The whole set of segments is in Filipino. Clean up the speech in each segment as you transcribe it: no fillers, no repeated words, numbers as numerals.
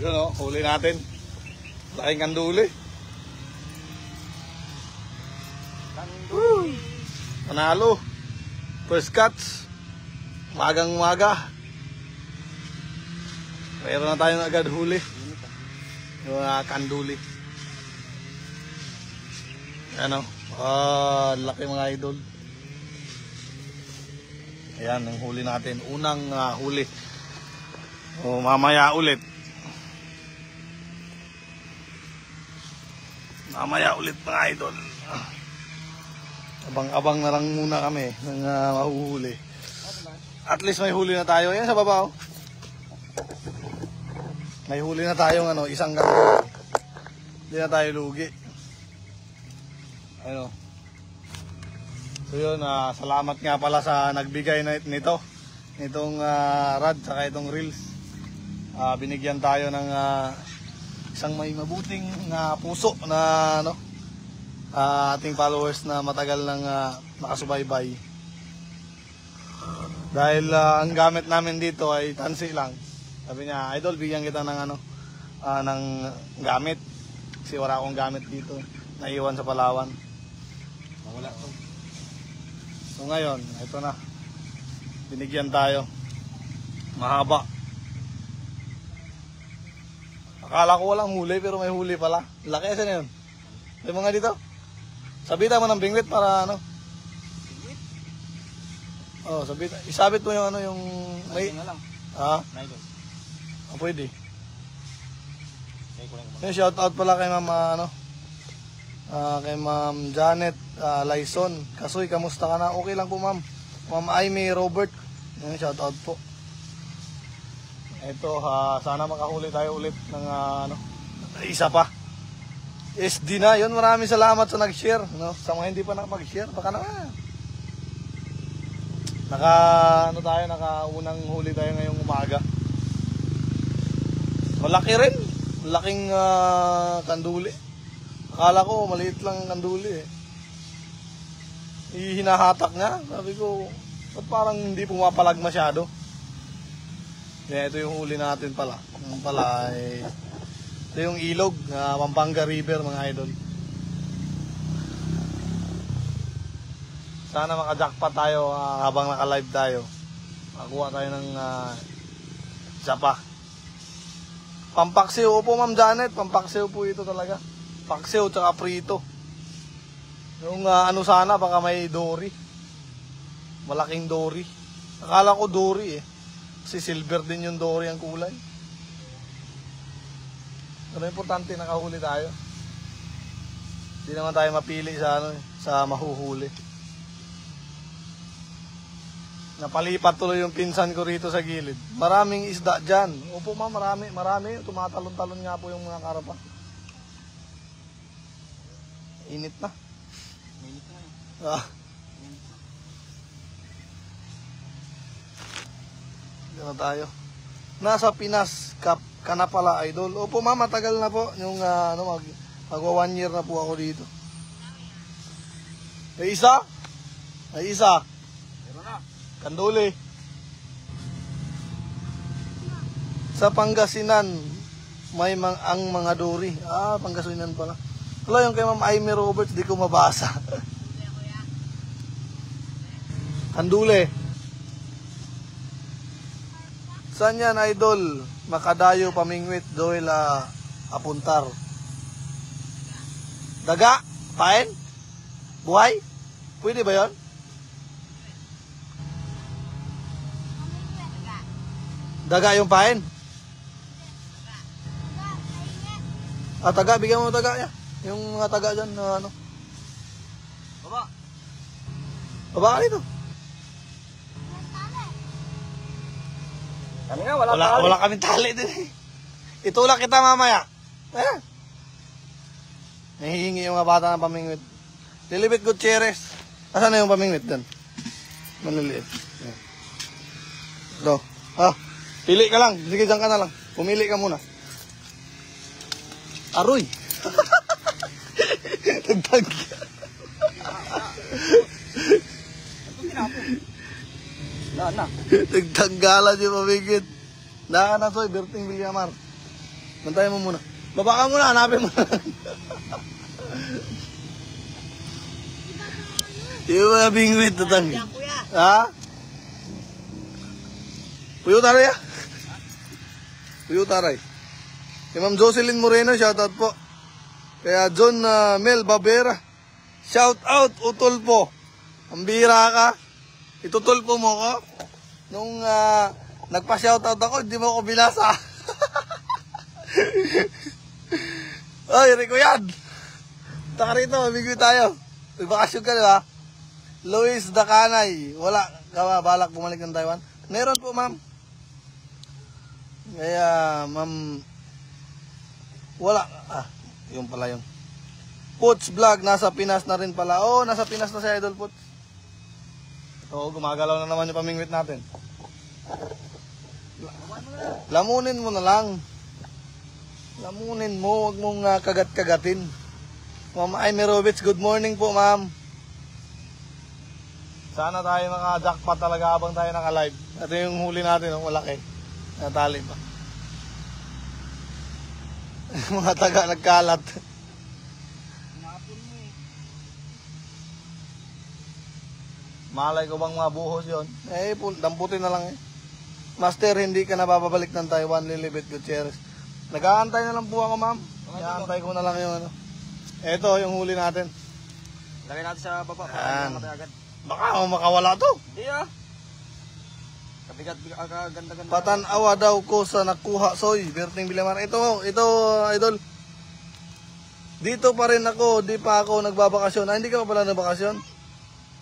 Yun o, huli natin. Laking kanduli. Kanduli. Panalo. First catch. Magang umaga. Mayroon na tayong agad huli. Yung kanduli. Ano? Laki mga idol. Ayan, ang huli natin. Unang huli. O, mamaya ulit. Mamaya ulit mga idol. Abang-abang na lang muna kami ng mahuhuli. At least may huli na tayo. Ayan sa baba oh. May huli na tayong isang ganito. Hindi na tayo lugi. Ayun. So yun, salamat nga pala sa nagbigay nito. Nitong rod saka itong reels. Binigyan tayo ng isang may mabuting puso na ating followers na matagal nang nakasubaybay. Dahil ang gamit namin dito ay tansi lang. Sabi niya, idol, bigyan kita ng ng gamit. Kasi wala akong gamit dito. Naiwan sa Palawan. Wala to. So ngayon, ito na. Binigyan tayo. Mahaba. Akala ko walang huli pero may huli pala. Laki asa na yun. May mga dito. Sabitan mo ng bingwit para Bingwit? Oh, isabit mo yung yung may na lang. Nylon. Pwede. Yung shout out pala kay Ma'am kay Ma'am Janet Lyson. Kasoy, kamusta ka na? Okay lang po Ma'am. Ma'am Amy Robert. Yung shout out po. Ito, sana makahuli tayo ulit ng isa pa. SD na, yun. Maraming salamat sa nag-share. No? Sa mga hindi pa mag-share, baka naman. Nakaunang huli tayo ngayong umaga. Malaki rin. Malaking kanduli. Akala ko, maliit lang kanduli eh. Hinahatak nga. Sabi ko, ba't parang hindi pumapalag masyado? Kaya ito yung huli natin pala. Yung pala ay ito yung ilog, Pampanga River mga idol. Sana maka-jackpot tayo habang naka-live tayo. Makakuha tayo ng isa pa. Pampaksiw po Ma'am Janet, pampaksiw po ito talaga. Paksiw tsaka prito. Yung sana baka may dory. Malaking dory. Akala ko dory eh. Kasi silver din yung dory ang kulay. Pero importante nakahuli tayo. Hindi naman tayo mapili sa mahuhuli. Napalipat tuloy yung pinsan ko rito sa gilid. Maraming isda dyan. Opo ma'am, marami. Tumatalon-talon nga po yung mga karapa. Init na. Init na. Dito na tayo. Nasa Pinas ka na pala idol. Opo ma'am, matagal na po. Yung magwa 1 year na po ako dito. May isa? Meron na. Kanduli. Sa Pangasinan may ang mga dory. Pangasinan pala. Wala yung kay Ma'am Amy Roberts, di ko mabasa. Kanduli. Saan yan idol? Makadayo, Pamingwit, Doyle, Apuntar. Daga? Pain? Buhay? Pwede ba yun? Daga yung pain? Taga, bigyan mo taga niya. Yung mga taga dyan na Baba. Baba ka dito. Kami nga, tali. Wala kaming tali din eh. Itulak kita mamaya. Ayan. Nahihingi yung mga bata ng Pamingwit. Lilibit Gutierrez. Asan na yung Pamingwit doon? Maniliit. Ito. Pili ka lang. Sige, dyan ka na lang. Pumili ka muna. Aroy. Nagtag. Na. Nagtanggalan yung Pamingwit. Nakasoy, Berting Villamar. Bantayan mo muna. Baba ka muna, hanapin mo na. Yung mga bingwit tatang. Ha? Puyo taray ah. Puyo taray. Kay Ma'am Jocelyn Moreno, shoutout po. Kaya John Mel Babera, shoutout, utulpo. Ang bira ka. Itutulpo mo ko. Nung nagpa-shoutout ako, hindi mo ako binasa. Ay, Rico yan. Taka rito, mabigay tayo. Magbakasyon ka, di ba? Luis Dacanay. Wala ka balak bumalik ng Taiwan? Meron po, ma'am. Kaya, ma'am, wala. Yung pala yun. Puts Vlog, nasa Pinas na rin pala. Oo, nasa Pinas na si Idol Puts. Oo, gumagalaw na naman yung pamingwit natin. Lamunin mo na lang. Lamunin mo, wag mong kagat-kagatin. Ma'am Amy Robits, good morning po, ma'am. Sana tayo naka-jackpot talaga habang tayo naka-live. Ito yung huli natin, malaki. Natali pa. Mga taga nagkalat. Malay ko bang mabuhos yun? Eh, damputin na lang eh. Master, hindi ka na bababalik ng Taiwan, Lilibet Gutierrez. Nag-aantay na lang po ako, ma'am. Nag-aantay ko na lang yung ano. Eto, yung huli natin. Lagay natin sa baba para hindi matay agad. Baka makawala to. Hindi ah. Ganda-ganda. Patanawa daw ko sa nakuha, soy. Berting Bilamar. Ito, Idol. Dito pa rin ako, di pa ako nagbabakasyon. Hindi ka pa pala nagbakasyon?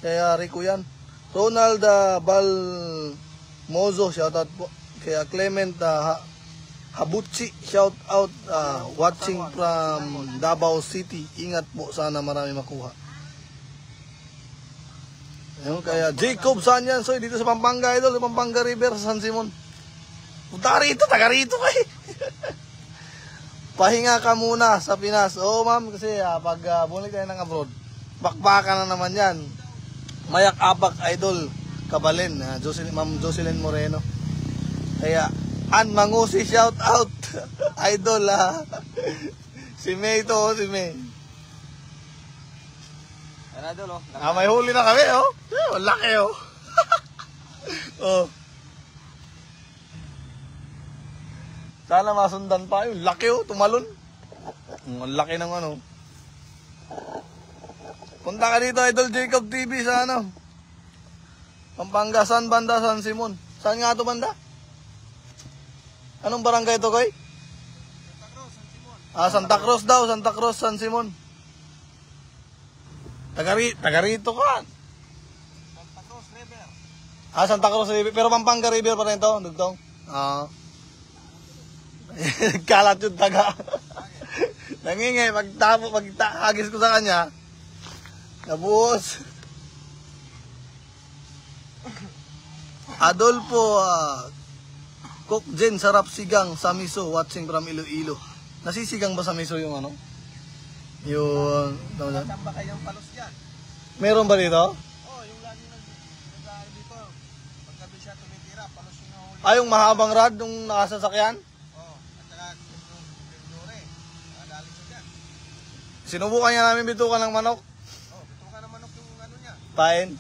Kaya Rico yan. Ronald Balmozo, shoutout po. Kaya Clement Habuchi, shoutout. Watching from Davao City. Ingat po, sana marami makuha. Ayun, kaya Jacob, saan yan? So, dito sa Pampanga, Idol. Sa Pampanga River, sa San Simon. Punta rito, taga rito kay. Pahinga ka muna sa Pinas. Oo, ma'am, kasi pag bumalik tayo ng abroad, bakbakan na naman yan. Mayak Abak Idol Kabalin, Ma'am Jocelyn Moreno. Kaya Ann Mangusi, shout out. Idol si May to, si May. Ayan, Idol oh. May huli na kami oh. Laki oh. Oh. Sana masundan pa yun. Laki oh, tumalon. Ang laki ng ano. Punta ka dito, Idol Jacob TV sa ano. Pampanga, San Banda, San Simon. Saan nga ito banda? Anong barangay ito, Koy? Santa Cruz, San Simon. Santa Cruz daw, Santa Cruz, San Simon. Taga rito ka. Santa Cruz River. Santa Cruz River. Pero Pampanga River pa rin ito, dugtong. Kalat yung taga. Nangingay, pag-hagis ko sa kanya, nabuhos. Adolfo Cook Jen, sarap sigang sa miso, watching from Iloilo. Nasisigang ba sa miso yung ano? Yung Tamba kayong palos dyan. meron ba dito? Oh, yung lagi nag dito. Pagka doon siya tumitira, palos yung nahuli. Yung mahabang rad nung nakasasakyan? Oh, at saka yung dore. Nakadali siya dyan. Sinubukan niya namin bitukan ng manok. Oh, bitukan ng manok yung ano niya. Pain.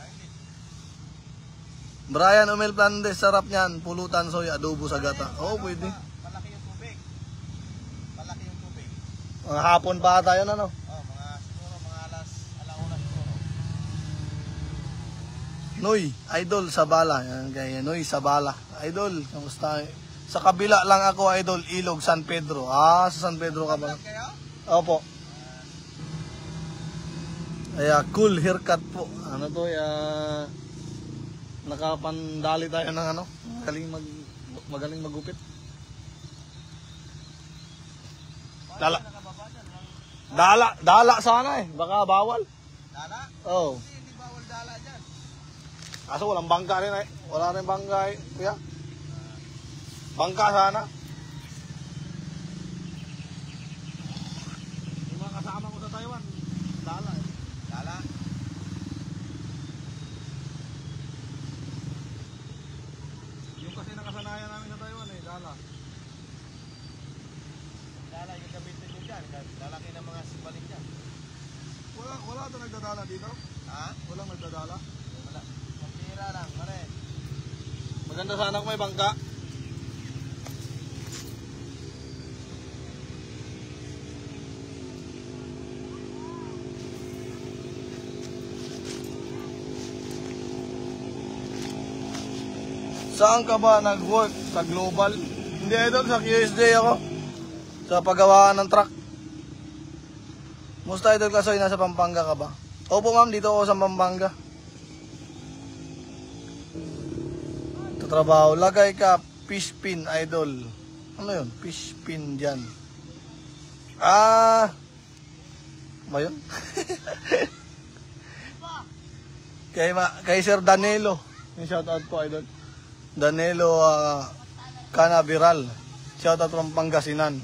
Brian Omel Plandes, sarap niyan. Pulutan, soy, adobo sa gata. Oo, pwede. Malaki yung tubig. Malaki yung tubig. Mga hapon pa tayo na, no? Oh, siguro mga alauna siguro. Noy, Idol, Sabala. Yan, kaya Noy, Sabala. Idol, kamusta? Sa kabila lang ako, Idol, Ilog, San Pedro. Sa San Pedro ka ba? Kayo? Opo. Kaya, cool haircut po. Ano to, nakapandali tayo ng ano, magaling magupit. Dala sana eh, baka bawal. Dala? Oh. Hindi bawal dala dyan. Kaso walang bangka rin eh. Wala rin bangka eh, kuya. Bangka sana. Yung mga kasama ko sa Taiwan, dala eh. Dala? Yung kasi nakasanayan namin sa Taiwan eh, dala. Lalaki ng mga sibaling dyan. Wala ito nagdadala dito? Ha? Walang nagdadala? Wala. Pagtira lang, pare. Maganda sana kung may bangka. Saan ka ba nag-work? Sa Global? Hindi, idol, sa QSJ ako. Sa paggawaan ng truck. Musta, idol, Kasoy? Nasa Pampanga ka ba? Opo, ma'am, dito ako sa Pampanga. Ito trabaho. Lagay ka, fish pin, idol. Ano yun? Fish pin dyan. Ba yun? kay Sir Danilo. Yung shoutout ko, idol. Danilo Canaveral. Shoutout from Pangasinan.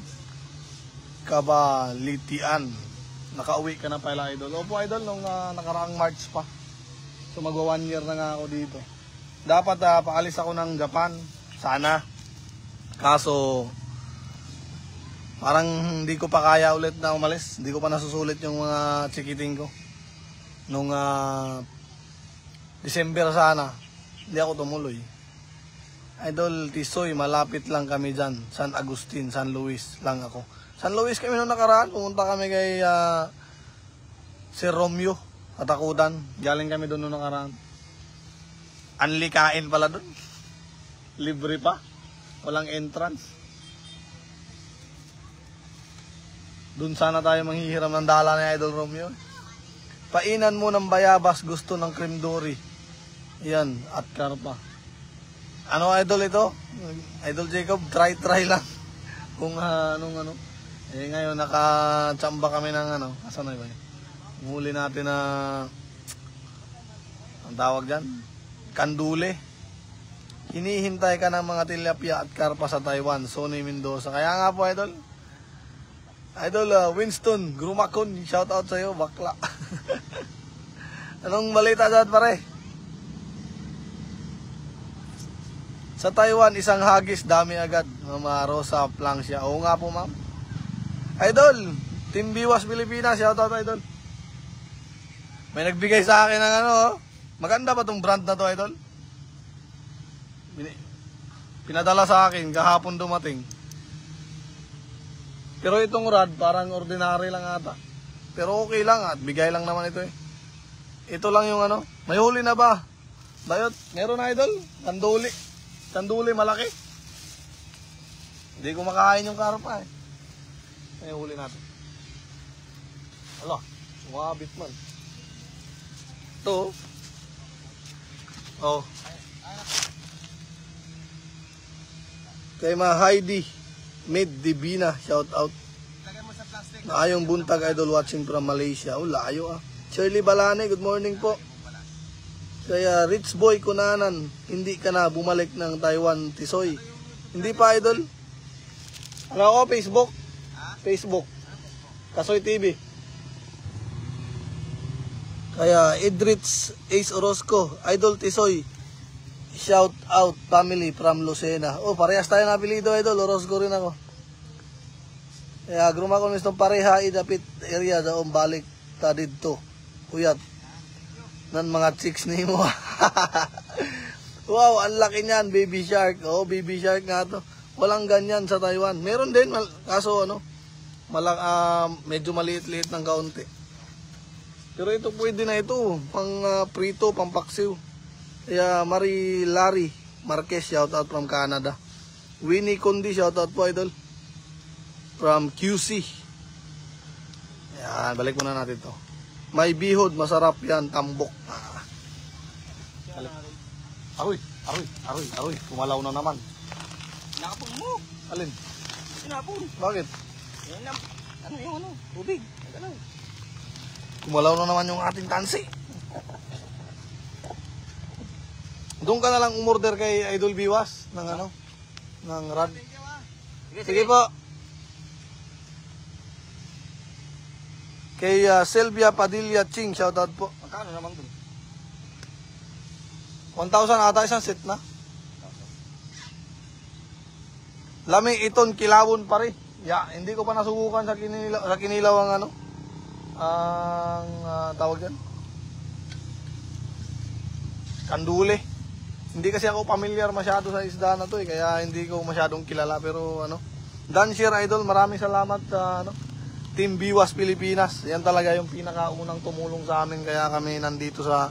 Kabalitian. Nakauwi ka na pala, idol. Opo, idol, nung nakaraang March pa. So magwa 1 year na nga ako dito. Dapat paalis ako ng Japan. Sana. Kaso parang hindi ko pa kaya ulit na umalis. Hindi ko pa nasusulit yung mga chikiting ko. Nung December sana. Hindi ako tumuloy. Idol Tisoy, malapit lang kami dyan. San Agustin, San Luis lang ako. San Luis kami nung nakaraan. Pumunta kami kay Sir Romeo Katakutan. Galing kami doon nung nakaraan. Anli kain pala doon. Libre pa. Walang entrance. Doon sana tayo manghihiram ng dala ni Idol Romeo. Painan mo ng bayabas, gusto ng cream dory. Yan, at karpa. Ano, idol, ito? Idol Jacob, try lang. Kung anong. Eh ngayon nakachamba kami ng asan na ba yun? Huli natin na ang tawag diyan, kandule. Hinihintay ka ng mga tilapia at karpa sa Taiwan, Sonny Mendoza. Kaya nga po, idol. Idol Winston Grumakon, shout out sa iyo, bakla. Anong balita dyan, pare? Sa Taiwan, isang hagis, dami agad. Mama Rosa Plancia. Oo nga po, ma'am. Idol, Team Biwas Pilipinas, shoutout, idol. May nagbigay sa akin ng maganda ba tong brand na to, idol? Pinadala sa akin, kahapon dumating. Pero itong rod, parang ordinary lang ata. Pero okay lang at bigay lang naman ito eh. Ito lang yung may huli na ba? Bayot, meron na, idol? Kanduli malaki. Hindi ko makain yung karpa eh. Ay, huli natin. Ala, sumabit man. Ito. Oh. Kay Ma Heidi Mid Divina, shout out. Lagay mo sa plastic. Naayong buntag, idol, watching from Malaysia. Oh, layo ah. Shirley Balane, good morning po. Kaya Rich Boy Kunanan, hindi ka na bumalik ng Taiwan, Tisoy. Hindi pa, idol. Ano ako, Facebook? Facebook. Kasoy TV. Kaya Idrits Ace Orozco, Idol Tisoy. Shout out family from Lucena. Oh, parehas tayo na apelido, idol. Orozco rin ako. Kaya grumakon nitong pareha idapit area daong balik ta didto. Kuyat. Nan mga chicks ni mo. Wow, ang laki niyan, baby shark. Oh, baby shark nga to. Walang ganyan sa Taiwan. Meron din, kaso medyo maliit-liit ng kaunti. Pero ito pwede na ito, pang prito, pang paksiw. Kaya Marie Larry Marquez, shout out from Canada. Winnie Condi, shout out po, idol. From QC. Yan, balik muna natin to. May bihod, masarap yan, tambok. Aroy, kumalaw na naman. Nakapon mo. Alin? Sinapon. Bakit? Yung tubig. Kumalaw na naman yung ating tansi. Doon ka na lang umorder kay Idol Biwas ng ng rad. Sige po. Kay Sylvia Padilla Ching, shoutout po. Magkano naman dun? 1,000 ata isang set na. Laming iton kilawon pa rin. Hindi ko pa nasubukan sa Kinilaw ang ano, ang tawag yan, kandule. Hindi kasi ako familiar masyado sa isda na to eh, kaya hindi ko masyadong kilala. Pero ano, Danshire Idol, maraming salamat sa Team Biwas Pilipinas. Yan talaga yung pinakaunang tumulong sa amin, kaya kami nandito sa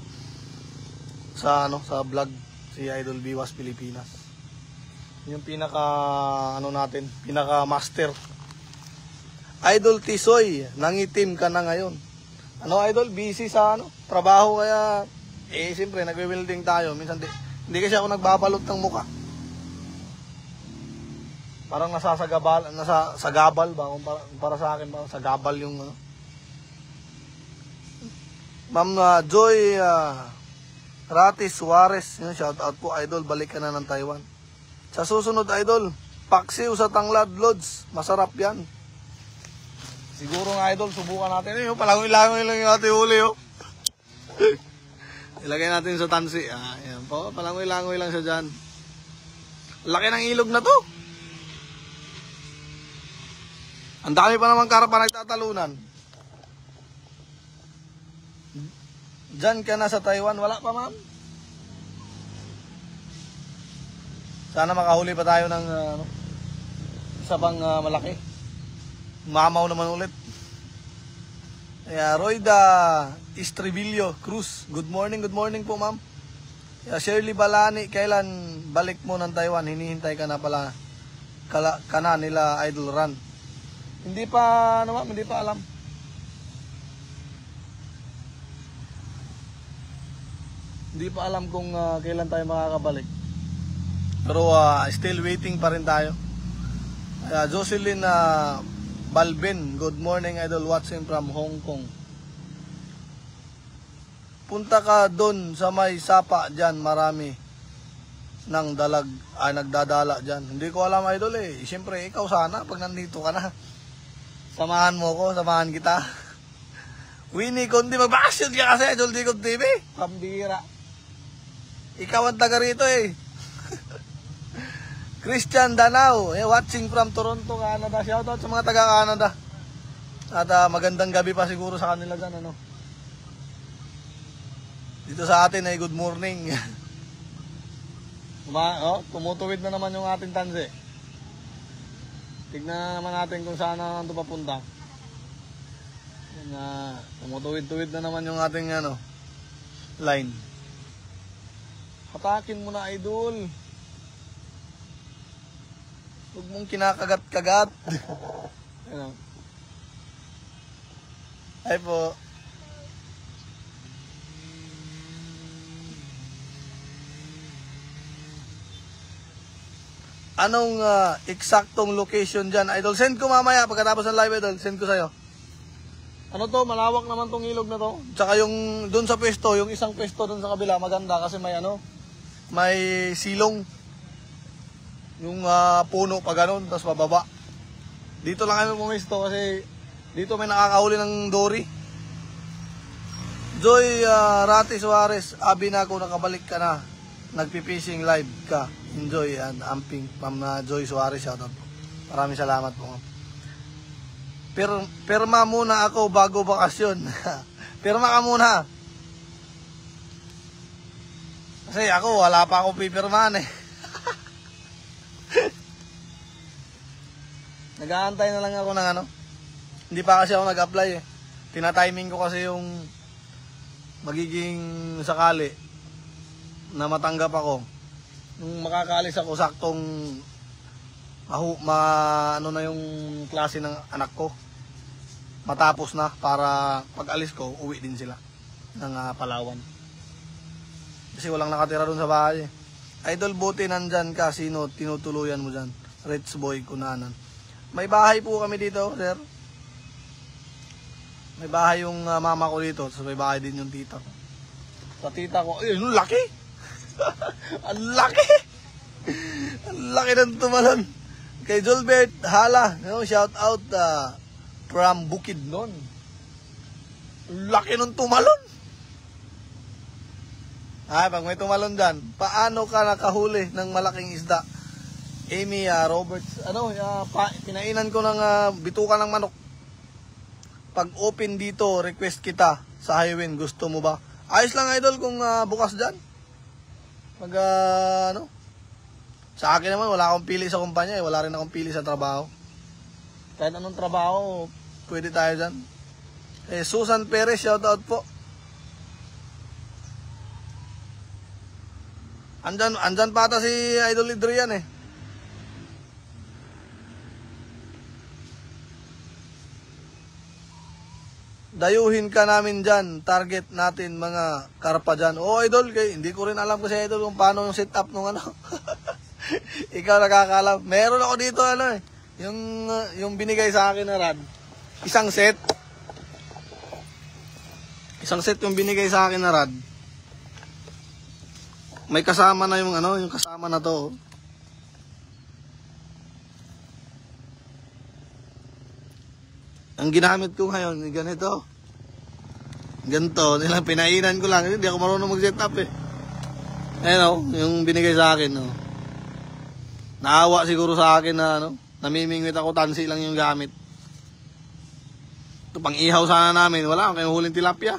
vlog, si Idol Biwas Pilipinas. Yung pinaka pinaka master. Idol Tisoy, nangitim ka na ngayon. Idol, busy sa trabaho, kaya siyempre nagwe-welding tayo. Minsan hindi kasi ako nagbabalot ng muka. Parang nasasagabal ba para sa akin, ba sagabal yung Ma'am Joy Ratis Suarez, shout out po Idol, balik ka na ng Taiwan. Sa susunod Idol, paksiw sa Tanglad Lodge, masarap yan. Siguro nga Idol, subukan natin. Palangoy-langoy lang yung ating huli Ilagay natin sa tansi. Ayan po, palangoy-langoy lang siya dyan. Laki ng ilog na to. Ang dami pa naman karapa nagtatalunan. Diyan ka na sa Taiwan, wala pa ma'am? Sana makahuli pa tayo ng isa pang malaki. Mamaw naman ulit. Royda Estribillo Cruz, good morning po ma'am. Shirley Balani, kailan balik mo ng Taiwan? Hinihintay ka na pala nila Idol Ran. Hindi pa ma'am, hindi pa alam. Hindi pa alam kung kailan tayo makakabalik. Pero still waiting pa rin tayo. Jocelyn Balbin, good morning Idol, watching from Hong Kong. Punta ka doon sa may sapa dyan, marami nang nagdadala dyan. Hindi ko alam Idol Siyempre ikaw sana pag nandito ka na. Samahan mo ko, samahan kita. Winnie Kundi, magbakasyon ka kasi Idol Dicon TV. Pambira. Ikaw ang taga rito Christian Danao, watching from Toronto, Canada. Shoutout sa mga taga-Canada. At magandang gabi pa siguro sa kanila dyan, Dito sa atin ay good morning. Tumutuwid na naman yung ating tansi. Tignan naman natin kung saan na ito papunta. Tumutuwid-tuwid na naman yung ating line. Hatakin mo na Idol. Huwag mong kinakagat-kagat. Ay po. Anong eksaktong location dyan, Idol? Send ko mamaya pagkatapos ng live, Idol. Send ko sa'yo. Malawak naman tong ilog na to. Tsaka yung dun sa pwesto, yung isang pwesto dun sa kabila, maganda kasi may may silong. Yung puno pa ganun, tapos pababa. Dito lang kami pumisto kasi dito may nakakahuli ng dory. Joy Rati Suarez, abi na ako, nakabalik ka na. Nagpipishing live ka. Enjoy and amping. Ma'am Joy Suarez, shoutout po. Maraming salamat po. Pirma muna ako bago bakasyon. Pirma ka muna. Kasi ako, wala pa akong pipirmahan Nag-aantay na lang ako ng Hindi pa kasi ako nag-apply Tina-timing ko kasi yung magiging sakali na matanggap ako. Nung makakaalis ako, saktong na yung klase ng anak ko. Matapos na para pag alis ko, uwi din sila ng Palawan. Kasi walang nakatira doon sa bahay Idol, buti nandyan ka, sino tinutuluyan mo dyan? Rich Boy Kunanan. May bahay po kami dito, sir. May bahay yung mama ko dito, so may bahay din yung tita ko. Sa tita ko, ang laki! Ang laki! Ang laki ng tumalon. Kay Jolbert Hala, shout out from Bukidnon. Ang laki ng tumalon. Pag may tumalon dyan, paano ka nakahuli ng malaking isda? Amy Roberts, pinainan ko ng bituka ng manok. Pag open dito, request kita sa Highwind, gusto mo ba? Ayos lang idol kung bukas dyan. Pag sa akin naman wala akong pili sa kumpanya, wala rin akong pili sa trabaho. Kahit anong trabaho, pwede tayo dyan. Susan Perez, shout out po. Andyan pa ata si Idol Adrian eh. Dayuhin ka namin dyan. Target natin mga karpa dyan. Idol, hindi ko rin alam kasi idol kung paano yung setup nung Ikaw nakakaalam. Meron ako dito yung binigay sa akin na rad. Isang set yung binigay sa akin na rad. May kasama na yung yung kasama na to. Ang ginamit ko ngayon, ganito. Ganito, nilang pinainan ko lang. Hindi ako marunong mag-set up eh. Ayun yung binigay sa akin. Naawa siguro sa akin na namimingwit ako, tansi lang yung gamit. Ito pang ihaw sana namin. Wala akong huling tilapia.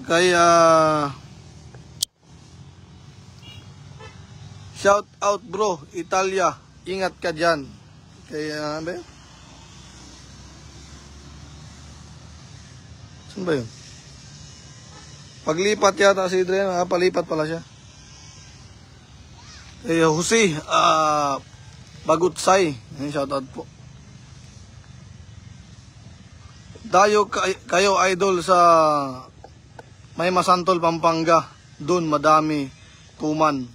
Kaya shout out bro, Italia, ingat ka dyan. Kaya ba yun? Saan ba yun? Paglipat yata si Adrian, palipat pala siya. Jose Bagutsay, shout out po. Dayo kayo idol sa May Masantol, Pampanga. Doon madami tuman.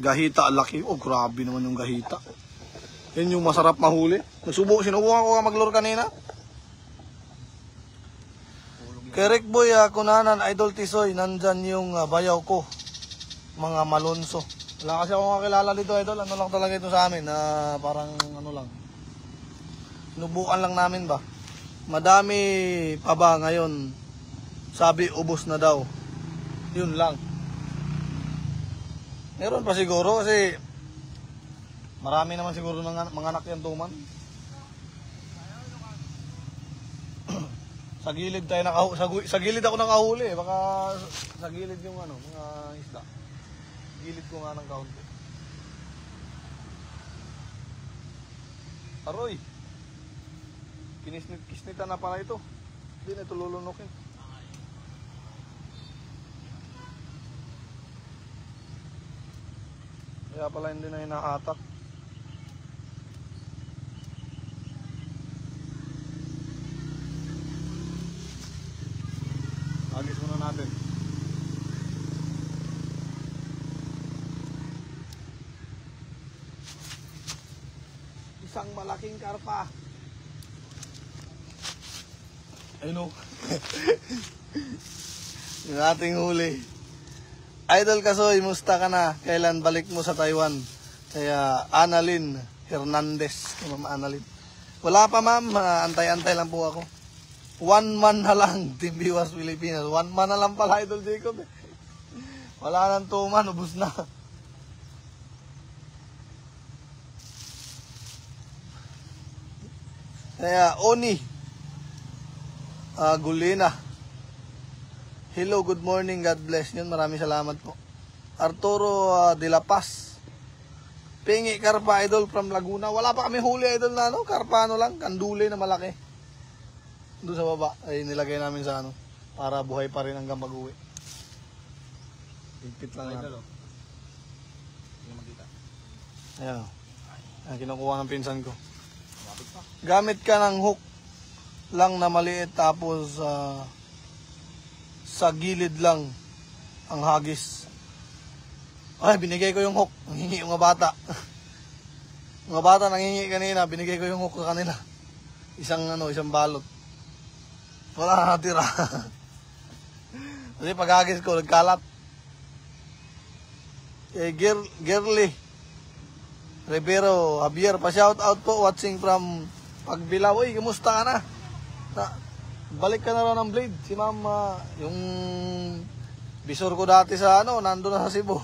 Gahita, laki. Grabe naman yung gahita. Yan yung masarap mahuli. Sinubukan ko maglure kanina. Kay Rick Boy, kunanan, Idol Tisoy, nandyan yung bayaw ko. Mga Malonzo. Wala kasi akong kakilala dito, Idol. Ano lang talaga ito sa amin. Parang lang. Sinubukan lang namin ba. Madami pa ba ngayon? Sabi, ubos na daw. Yun lang. Meron pa siguro kasi marami naman siguro ng mga anak yan tuman. Sa gilid tayo sa gilid ako nakahuli. Baka sa gilid yung mga isda. Gilid ko nga ng kaunti. Aroy. Kisnita na pala ito. Hindi na ito lulunukin. Kaya pala hindi na hinahatak. Agis muna natin. Isang malaking karpa. Ayun o. Yung ating huli. Idol Kasoy, musta ka na? Kailan balik mo sa Taiwan? Kaya Annalyn Hernandez. Ma'am Annalyn. Wala pa ma'am, antay-antay lang po ako. 1 man na lang, Team Biwas Pilipinas. 1 man na lang pala, Idol Jacob. Wala nang 2 man, ubus na. Kaya Oni Gulina. Hello, good morning, God bless. Yun, maraming salamat po. Arturo de la Paz. Pingi karpa, Idol, from Laguna. Wala pa kami huli, Idol, na karpa lang, kanduli na malaki. Doon sa baba, ay nilagay namin sa para buhay pa rin hanggang mag-uwi. Higpit lang natin. Ayan. Ayan, kinukuha ng pinsan ko. Gamit ka ng hook lang na maliit, tapos sa gilid lang ang hagis. Ay, binigay ko yung hook. Nangingi yung mga bata. Mga bata nangingi kanina, binigay ko yung hook sa kanila. Isang balot. Wala na natira. Kasi paghagis ko, nagkalat. Girly Rivero Javier, pa-shout out po, watching from Pagbilao. Uy, kumusta ka na? Balik ka na raw ng blade. Si ma'am, yung Bisor ko dati sa nandun na sa Cebu.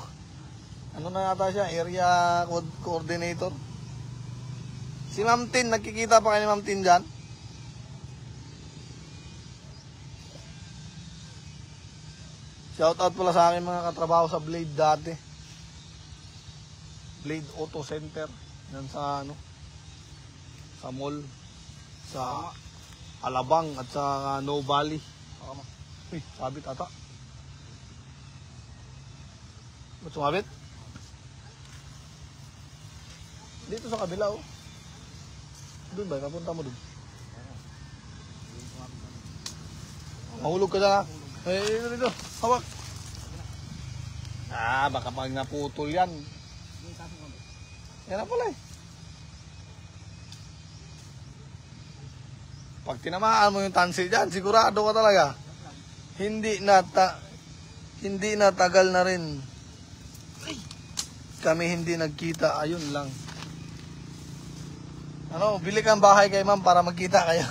Ano na yata siya, area coordinator. Si Ma'am Tin, nagkikita pa kayo ni Ma'am Tin dyan? Shoutout pala sa akin mga katrabaho sa Blade dati. Blade Auto Center. Yan sa sa mall. Sa Alabang at sa No Valley. Uy, sabit ata. Ba't sumabit? Dito sa kabila oh. Doon ba? Napunta mo doon. Mahulog ka dyan ha. Dito. Hawak. Baka pag naputol yan. Yan na pala eh. Pag tinamaan mo yung tansi dyan, sigurado ka talaga. Hindi na tagal na rin. Kami hindi nagkita. Ayun lang. Bili kang bahay kay ma'am para magkita kayo.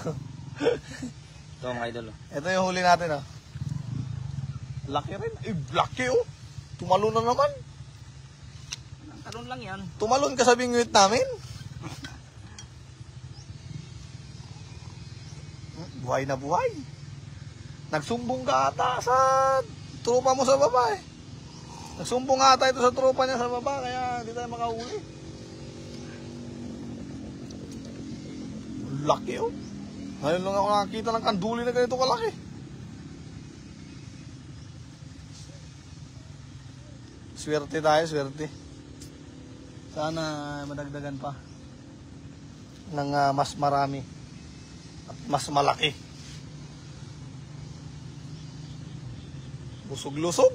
Ito mga idol. Ito yung huli natin Laki rin. Laki oh. Tumalon na naman. Talon lang yan. Tumalon ka sa bingwit namin. Buhay na buhay. Nagsumbong ka ata sa tropa mo sa baba eh. Nagsumbong ata ito sa tropa niya sa baba kaya hindi tayo makahuli. Laki oh. Ngayon lang ako nakakita ng kanduli na ganito kalaki. Swerte tayo, swerte. Sana madagdagan pa ng mas marami at mas malaki. Busog-lusog.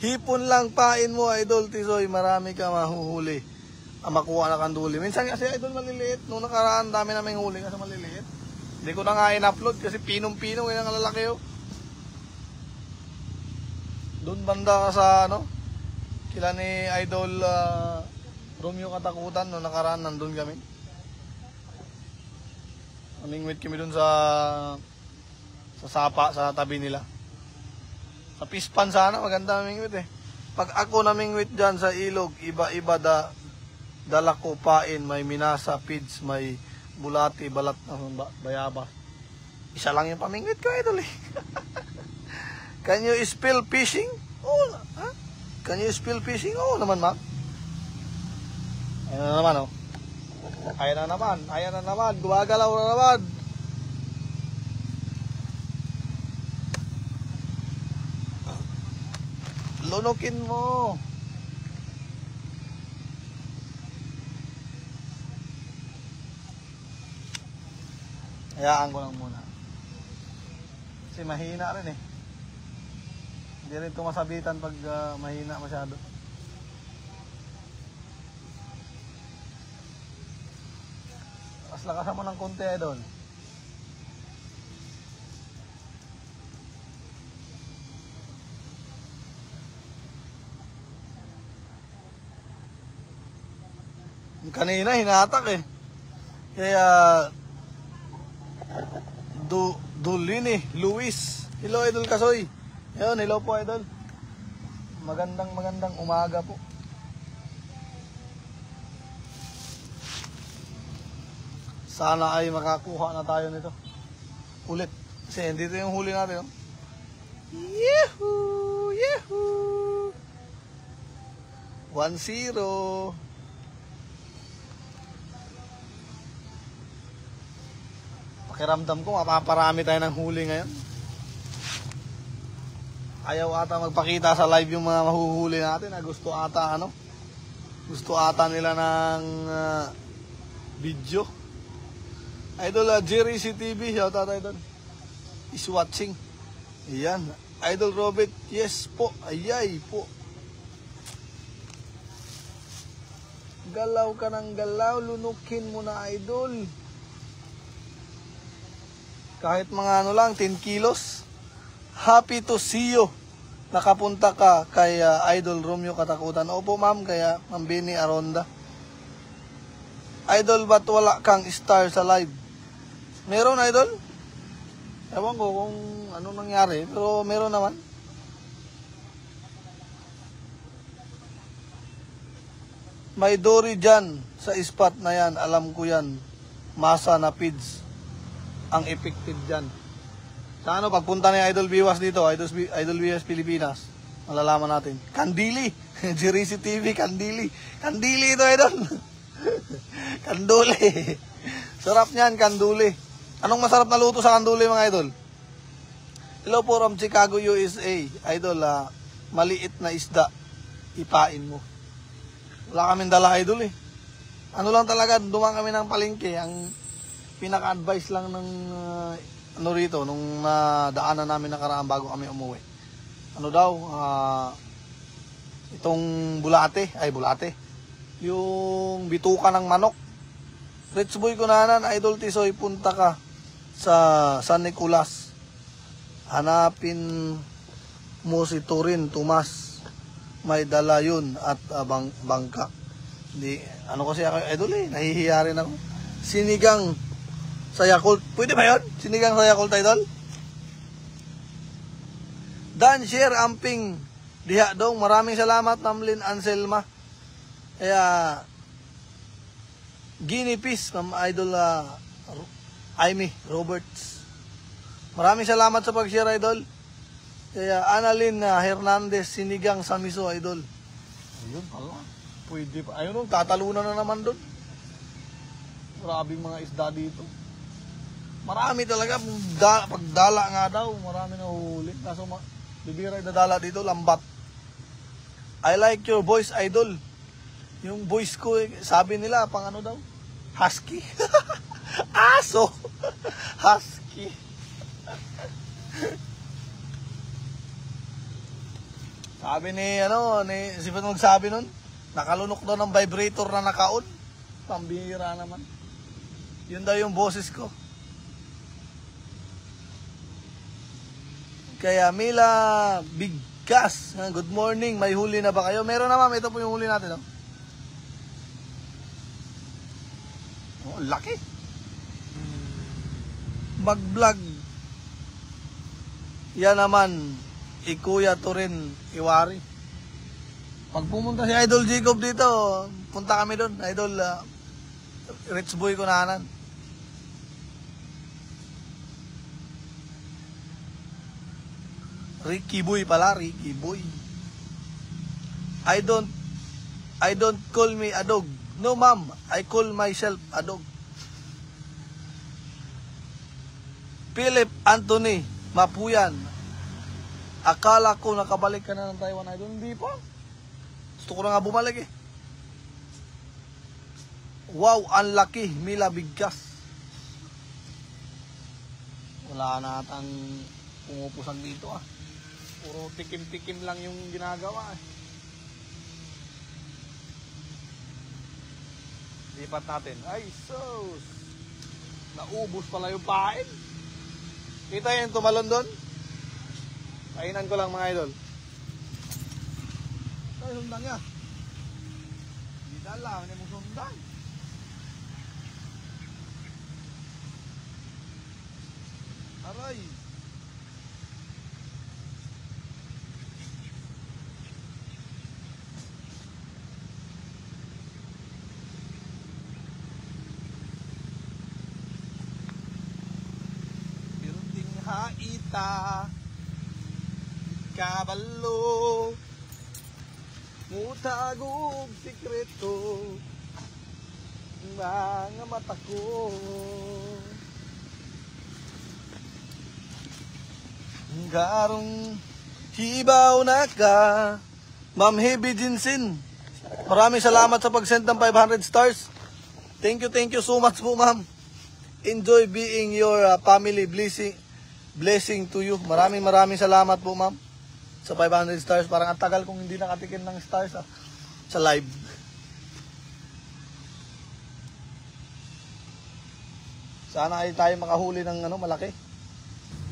Hipon lang pain mo, Idol Tisoy. Marami ka mahuhuli. Makuha na kanduli. Minsan kasi Idol maliliit. Nung nakaraan dami naming huli kasi maliliit. Hindi ko na nga in-upload kasi pinong-pinong yun ang lalaki oh. Doon banda ka sa kila ni Idol Romeo Katakutan nung nakaraan nandun kami. Namingwit kami doon sa sapa sa tabi nila. Sa Pispan sana maganda namingwit eh. Pag ako namingwit dyan sa ilog, iba-iba dala ko pain, may minasa, pids, may bulati, balat na bayabas. Isa lang yung pamingwit ko Idol eh. Can you spell fishing? Oo. Ha? Can you spell fishing? Oo naman, ma'am. Ayan na naman, oh. Ayan na naman. Ayan na naman. Gumagalaw na naman. Lunukin mo. Hayaan ko lang muna. Kasi mahina rin eh. Hindi rin tumasabitan pag mahina masyado. Mas lakasan mo ng konti doon. Kanina hinatak eh. Kaya Dulini Luis. Hello Idol Kasoy. Ayun, hello po Idol. Magandang umaga po. Sana ay makakuha na tayo nito. Ulit. Kasi dito yung huli natin. Oh. Yehoo! Yehoo! 1-0. Pakiramdam ko, mapaparami tayo ng huli ngayon. Ayaw ata magpakita sa live yung mga mahuhuli natin. Gusto ata Gusto ata nila ng video. Idol Jerry CTV, shout out Idol. Is watching. Ayan. Idol Robert, yes po. Ayay po. Galaw ka ng galaw, lunukin mo na Idol. Kahit mga lang, 10 kilos. Happy to see you. Nakapunta ka kay Idol Romeo Katakutan. Opo ma'am, kaya Ma'am Bini Aronda. Idol, ba't wala kang star sa live? Meron Idol? Ewan ko kung ano nangyari, pero meron naman. May dory dyan sa spot na yan. Alam ko yan. Masa na feeds ang effective dyan. Sa ano, pagpunta ni Idol Biwas dito, Idol Biwas Pilipinas, malalaman natin. Kandili. Jerisi TV, Kandili. Kandili ito, Idol. Kanduli. Sarap niyan, kanduli. Anong masarap na luto sa kanduli, mga Idol? Hello po from Chicago, USA. Idol, maliit na isda. Ipain mo. Wala kaming dala, Idol eh. Ano lang talaga, dumang kami ng palengke. Ang pinaka-advice lang ng ano rito, nung daanan namin nakaraan bago kami umuwi. Ano daw, itong bulate, yung bituka ng manok. Rich boy ko nanan, Idol Tisoy, punta ka sa San Nicolas. Hanapin mo si Turin, Tomas. May dala yun at bangka. Hindi, ano kasi ako, Idol eh, nahihiya rin ako. Sinigang sa Yakult. Pwede ba yun? Sinigang sa Yakult, Idol? Dan share amping diha dong. Maraming salamat, Namlin Anselma. Kaya ginipis, Ma'am Idol Amy Roberts. Maraming salamat sa pag-share, Idol. Kaya Annalyn Hernandez, sinigang sa miso, Idol. Ayun pala. Pwede pa. Ayun, tatalunan na naman doon. Maraming mga isda dito. Marami talaga. Pagdala nga daw, marami na huli. Kaso bibira dadala dito, lambat. I like your voice, Idol. Yung voice ko, sabi nila, pang ano daw? Husky. Aso. Husky. Sabi ni sino magsabi nun? Nakalunok daw ng vibrator na nakaon. Pambihira naman. Yun daw yung boses ko. Kaya Mila Bigkas, good morning. May huli na ba kayo? Meron na, ma'am. Ito po yung huli natin. Oh, laki. Mag-vlog. Yan naman. Ikuya Turin Iwari. Pag pumunta si Idol Jacob dito, punta kami doon. Idol Rich Boy ko nanan. Ricky Boy pala, Ricky Boy. I don't call me a dog. No, ma'am. I call myself a dog. Philip Anthony Mapuyan. Akala ko nakabalik ka na ng Taiwan, Idol. Hindi pa. Gusto ko na nga bumalik eh. Wow, unlucky. Mila Bigkas. Wala na atang pumupusan dito ah. Puro tikim-tikim lang yung ginagawa eh. Lipat natin. Ay, sus. Naubos pala yung pain. Kita yung tumalon doon? Kainan ko lang, mga Idol. Ay, sundan niya. Hindi dala, hindi mo sundan. Aray. Birunding haita. Kabalo mutagog sikreto mga mata ko. Garong hibaw na ka, Ma'am Heavy Jinsin. Maraming salamat sa pag-send ng 500 stars. Thank you so much po, ma'am. Enjoy being your family. Blessing to you. Maraming salamat po, ma'am, sa 500 stars. Parang ang tagal kong hindi nakatikim ng stars sa live. Sana ay tayo makahuli ng malaki.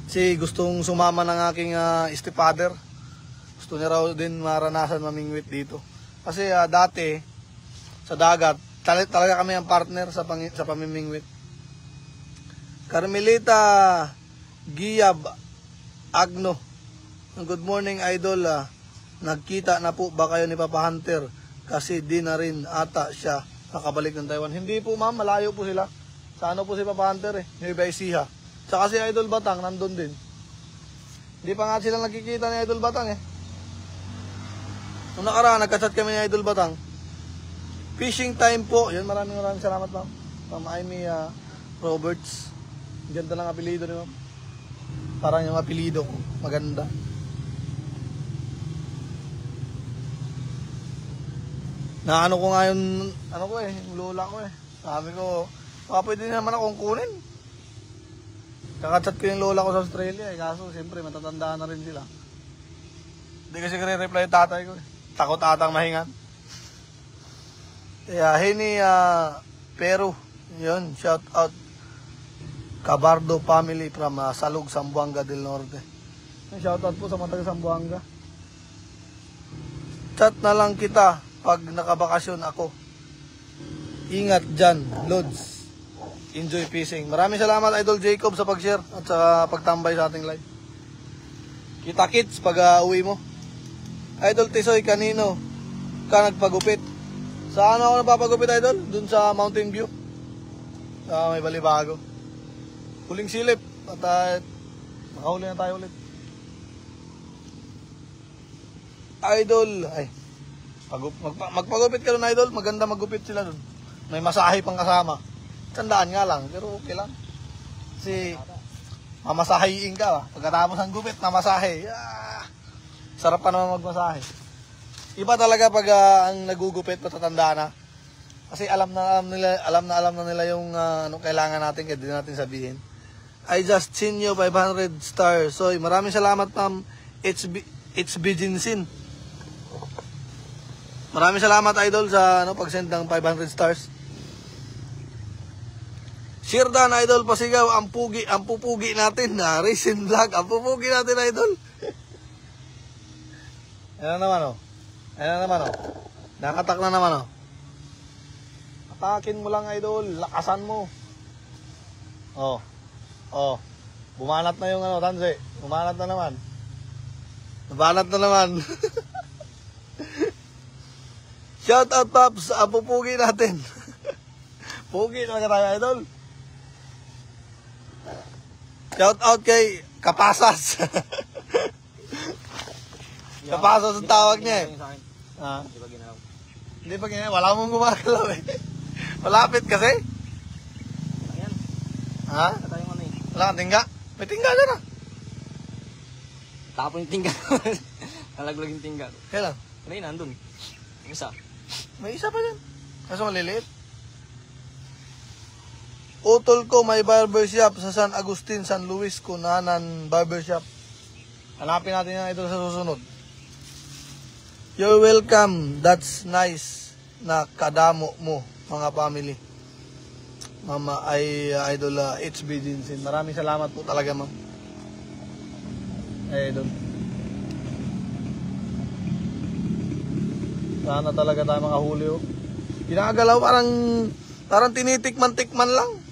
Kasi gustong sumama ng aking stepfather. Gusto niya raw din maranasan mamingwit dito. Kasi dati sa dagat, talaga kami ang partner sa pamimingwit. Carmelita Giyab Agno. Good morning, Idol. Nagkita na po ba kayo ni Papa Hunter kasi di na rin ata siya nakabalik ng Taiwan. Hindi po ma'am, malayo po sila. Sa ano po si Papa Hunter eh, Nueva Ecija. Tsaka si Idol Batang, nandun din. Hindi pa nga sila nakikita ni Idol Batang eh. Nung nakaraan, nagkachat kami ni Idol Batang. Fishing time po. Yan, maraming salamat ma'am. Ma'am Amy Roberts. Ganda ng apelido ni ma'am. Parang yung apelido ko. Maganda. Na ano ko nga yung, ano ko eh, yung lola ko eh. Sabi ko, pwede naman akong kunin. Kakachat ko yung lola ko sa Australia eh. Kaso, siyempre, matatandaan na rin sila. Hindi kasi kare-reply yung tatay ko eh. Takot atang mahingan. Kaya, Hini Peru. Yun, shout out. Cabardo family from Salug, Zamboanga del Norte. Shout out po sa mga taga Zamboanga. Chat na lang kita pag nakabakasyon ako. Ingat dyan, Lods. Enjoy fishing. Maraming salamat Idol Jacob sa pag-share at sa pagtambay sa ating live. Kita kits pag uwi mo. Idol Tisoy, kanino ka nagpagupit? Saan ako nagpapagupit Idol? Dun sa Mountain View. Sa may Balibago. Huling silip at makahuli na tayo ulit. Idol, ay magpagupit ka doon Idol, maganda magupit sila doon. May masahe pang kasama. Tandaan nga lang, pero okay lang. Kasi mamasahiin ka. Pagkatapos ng gupit, mamasahe. Sarap pa naman magmasahe. Iba talaga pag ang nagugupit, patatanda na. Kasi alam na nila yung anong kailangan natin, kaya di natin sabihin. I just seen you 500 stars. So, maraming salamat ma'am. HB Jinsin. Maraming salamat Idol sa pag-send ng 500 stars. Shirdan Idol Pasigaw, ang pupugi natin na Racing Vlog. Ang pupugi natin Idol. Ayan na naman oh. Nakatak na naman oh. Atakin mo lang Idol, lakasan mo. Oh. Bumanat na yung Tanse. Bumanat na naman. Bumanat na naman. Shout out Paps, pupugi natin. Pugi talaga tayo Idol. Shout out kay Kapasas. Kapasas ang tawag niya eh. Hindi pa ginawa. Wala mong gumagalaw eh. Malapit kasi. Ayan. Ha? Katayong ano eh. Wala kang tingga? May tingga dyan ah. Tapon yung tingga. Nalaglag yung tingga. Kailan? Kanina, nandun. Yung isa. May isa pa dyan. Kaso maliliit. Utol ko may barbershop sa San Agustin, San Luis, Cunanan Barbershop. Hanapin natin yan ito sa susunod. You're welcome. That's nice na kadamo mo, mga family. Mama ay Idol HB Jinsin. Maraming salamat po talaga, ma'am. Idol. Sana talaga tayo makahuli oh. Ginagalaw parang tinitikman-tikman lang.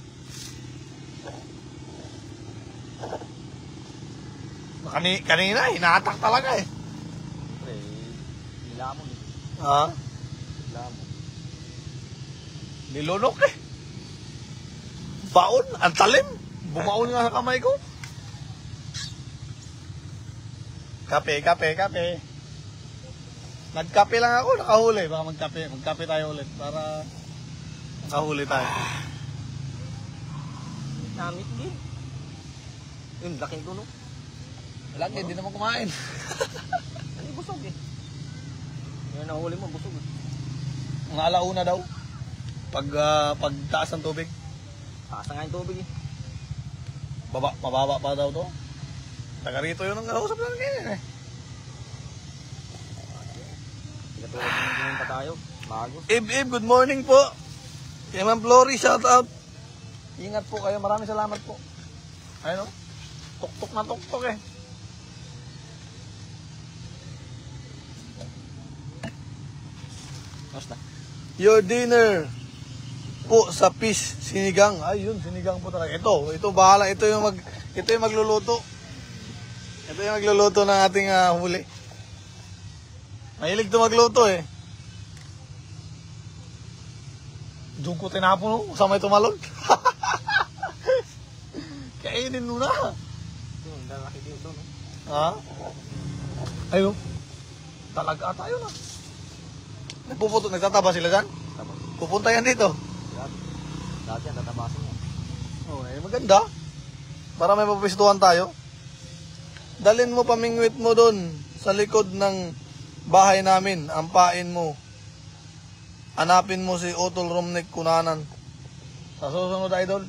Kanina, hinatak talaga eh. Pre, nilamon eh. Ha? Nilamon. Nilunok eh. Baon, ang talim. Bumaon nga sa kamay ko. Kape. Nagkape lang ako, nakahuli. Baka magkape tayo ulit para makahuli tayo. Namit din. Yung laking tunog. Wala, hindi naman kumain. Ano busog eh. Yung nahuli mo, busog eh. Mga alauna daw. Pagtaas ng tubig. Taas na nga yung tubig eh. Mababa pa daw to. Taga rito yun ang kausap lang ganyan eh. Katulad ng ganyan pa tayo. Bago. Ib, good morning po. Kay Ma'am Flory, shout out. Ingat po kayo. Maraming salamat po. Ayun o. Tuktok na tuktok eh. Basta. Your dinner po sa fish sinigang. Ayun, sinigang po talaga. Ito bahala. Ito yung magluluto. Ito yung magluluto ng ating huli. Mahilig to magluto eh. Doon ko tinapon, no? Sa may tumalon. Kainin mo na. Yun, lalaki dito, no? Ha? Ayun. Talaga tayo na. Nagpuputo, nagtataba sila dyan? Tapos, Pupunta yan dito. lahat yan, tatabasin mo. Oh, eh, maganda. Para may papistuhan tayo. Dalin mo pamingwit mo doon sa likod ng bahay namin. Ampain mo. Hanapin mo si Otol Romnek Kunanan. Sa susunod, idol.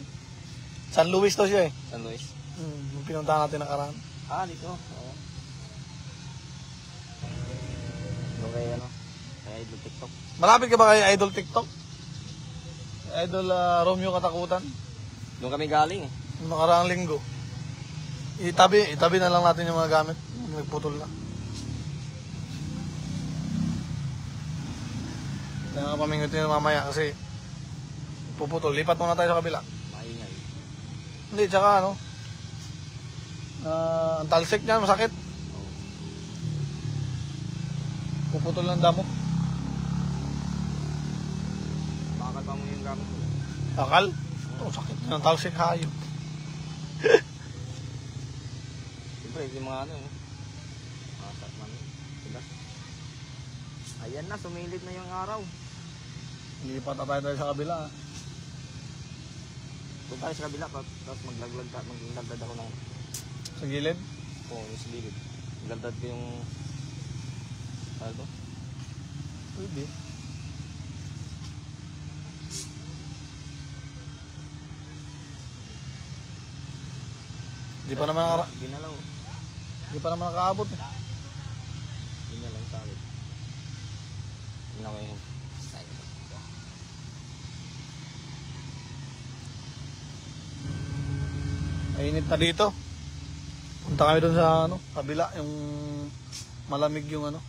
San Luis to siya eh. San Luis? Yung pinuntahan natin nakaraan. Ah, dito. Oo. Doon kay ano? Kay Idol TikTok. Malapit ka ba kay Idol TikTok? Idol Romeo Katakutan? Doon kami galing eh. Yung nakaraang linggo. Itabi na lang natin yung mga gamit. Nagputol na. Kaya nga pamingwit nyo mamaya kasi puputol. Lipat muna tayo sa kabila. Maingay. Hindi, tsaka ano. Ang talsik niyan, masakit. Oo. Puputol ng damo. Bakal pa mo yung gamit mo. Akal? Ito, sakit ng talsik hayop. Siyempre, yung mga ano eh. Mga tatman. Diba? Ayan na, sumilid na yung araw. Lipat na tayo sa kabila. Doon tayo sa kabila, tapos maglagdad ako ng Sa gilid. yung silid. Maglagdad ko yung ano to? Pwede. Di pa naman Ginalaw. di pa naman nakaabot eh. Ginalang sa akin. Ginawa yung style. Mainit na dito. Punta kami doon sa ano, kabila, yung malamig yung ano,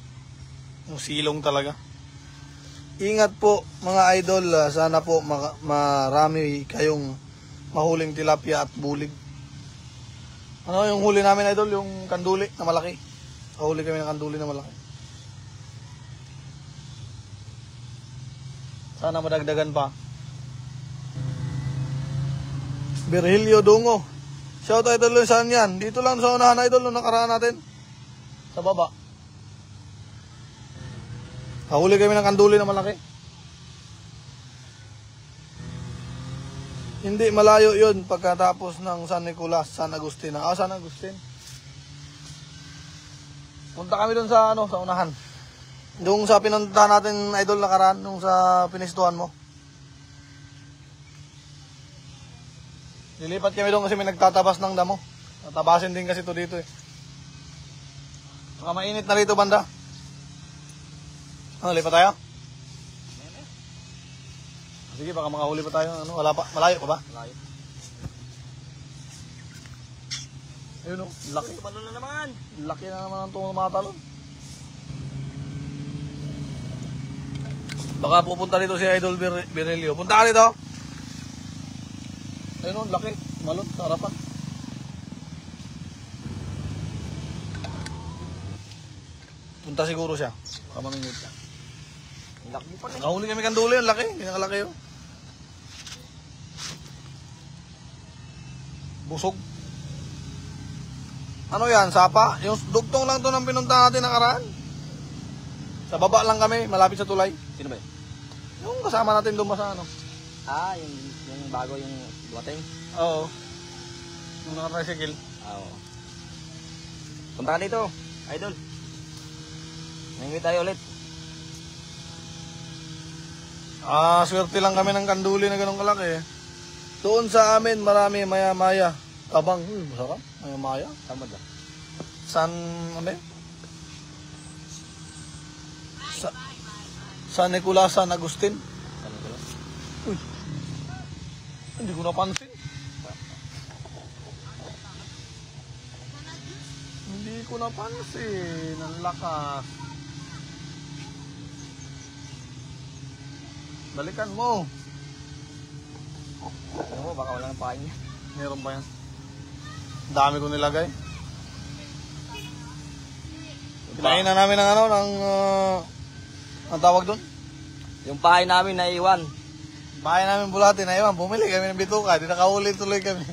yung silong talaga. Ingat po mga idol, sana po marami kayong mahuling tilapia at bulig. Ano yung huli namin idol, yung kanduli na malaki. Huli kami ng kanduli na malaki. Sana madagdagan pa. Virgilio Dungo. Shout out idol, saan yan? Dito lang sa unahan idol, nung nakaraan natin. Sa baba. Huli kami ng kanduli na malaki. Hindi malayo yun pagkatapos ng San Nicolas, San Agustin. San Agustin. Punta kami dun sa ano, sa unahan. Doon sa pinunta natin idol nakaraan, nung sa pinistuhan mo. Lilipat kami doon kasi may nagtatabas ng damo. Tatabasin din kasi to dito eh. Saka mainit na rito banda. Ano, lipat tayo? Sige, baka makahuli pa tayo. Ano, wala pa, malayo pa ba? Malayo. Ayun o, laki. Tumalon na naman. Laki na naman ang tungo ng mga talon. Baka pupunta dito si Idol Virelio. Punta ka dito. Ayun o, laki. Malon, sa harapan. Punta siguro siya. Baka mamingwit siya. Laki pa rin. Nakahuli kami kanduli, ang laki. Pinakalaki yun. Busog. Ano yan, sapa? Yung dugtong lang to ng pinunta natin nakaraan. Sa baba lang kami, malapit sa tulay. Sino ba yun? Yung kasama natin doon sa ano. Ah, yung bago yung dumating? Oo. Yung naka-tricycle. Oo. Punta ka dito, idol. Nangingit tayo ulit. Swerte lang kami ng kanduli na ganun kalaki. Doon sa amin, marami maya-maya. Tabang, masarap. Maya-maya. Tama ba? San, ano yun? San Nicolas, San Agustin. Saan ko lang? Uy, hindi ko napansin. Hindi ko napansin. Ang lakas. Balikan mo. Ano mo, baka wala ng pain niya. Meron ba yan? Dami ko nilagay. Kinain na namin ng ano, ang tawag doon? Yung pain namin naiwan. Bahay namin bulati na iwan. Bumili kami ng bituka. Di nakahuli tuloy kami.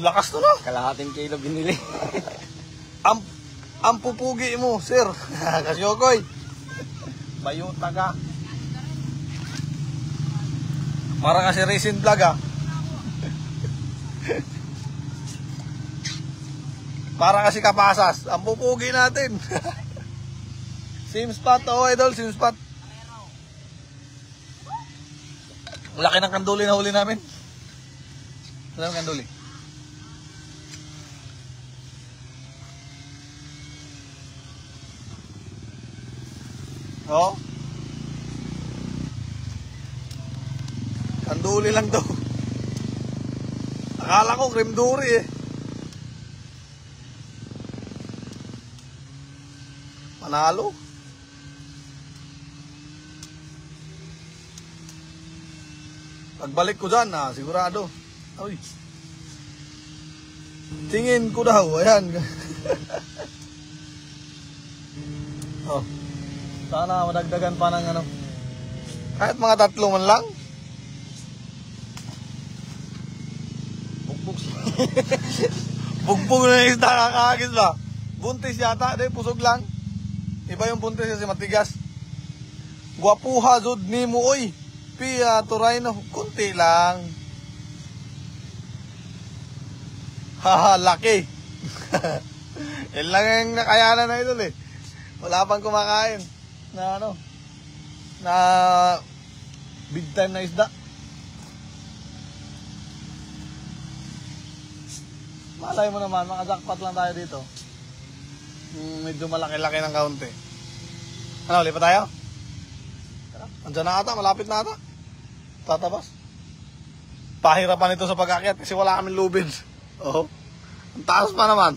Lakas to no? Kalahating kilo binili. Ang pupugi mo, sir. Kasyokoy. Bayuta ka. Para kasi recent vlog ah. Para kasi kapasas. Ang pupugi natin. Sim spot, oh idol, sim spot. Laki ng kanduli na huli namin. Wala ng kanduli. Oh. Kanduli lang to. Akala ko cream duri eh. Panalo. Pagbalik ko dyan, sigurado. Uy. Tingin ko daw, ayan. Oh. Sana madagdagan pa ng ano. Kahit mga 3 man lang. Bugbog. Bugbog na yung isda, kakakagis ba? Buntis yata, di, pusog lang. Iba yung buntis kasi matigas. Gwapuha, zod ni mo, oy. Pia, turay na, kunti lang. Haha, laki. Yan lang yung nakayanan na idol eh. Wala pang kumakain. Na ano, na big time na isda. Malay mo naman, makajackpot lang tayo dito. Medyo malaki-laki ng kaunti. Ano, lipat tayo? Andiyan na ata, malapit na ata. Tatabas. Pahirapan ito sa pag-akyat kasi wala kaming lubid. Oo. Ang taas pa naman.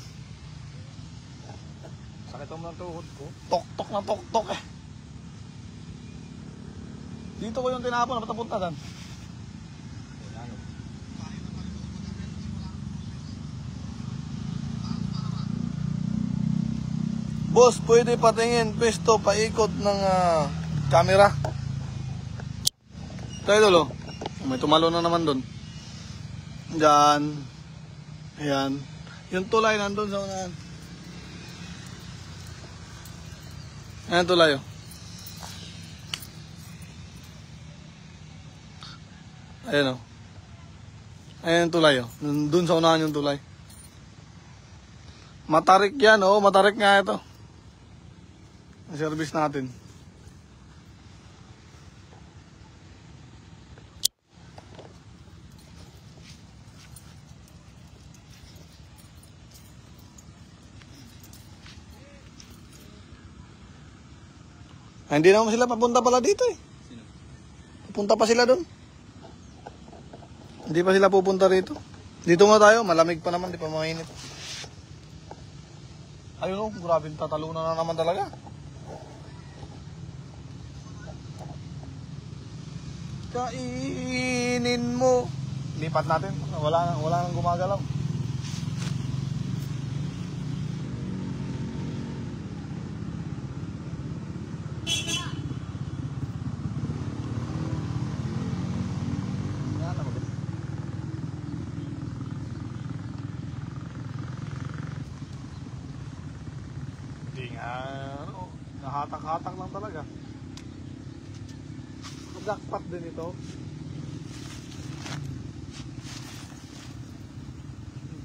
Sakit mo ng tuhod ko. Tok-tok na tok-tok eh. Dito ko yung tinapon, matapunta dan. Boss, pwede patingin pwesto paikot ng camera. Ito idol oh. May tumalo na naman doon. Diyan. Ayan. Yung tulay nandun sa unahan. Ayan tulay oh. Ayan oh. Ayan yung tulay oh. Doon sa unahan yung tulay. Matarik yan oh. Matarik nga ito. Ang service natin. Ay, hindi naman sila papunta pala dito eh. Sino? Pupunta pa sila doon. Hindi pa sila pupunta rito. Dito nga tayo, malamig pa naman, di pa mainit. Ayun oh, grabe tatalunan na naman talaga. Kainin mo. Lipat natin, wala nang gumagalaw. Ano, nahatak-hatak lang talaga. Jackpot din ito.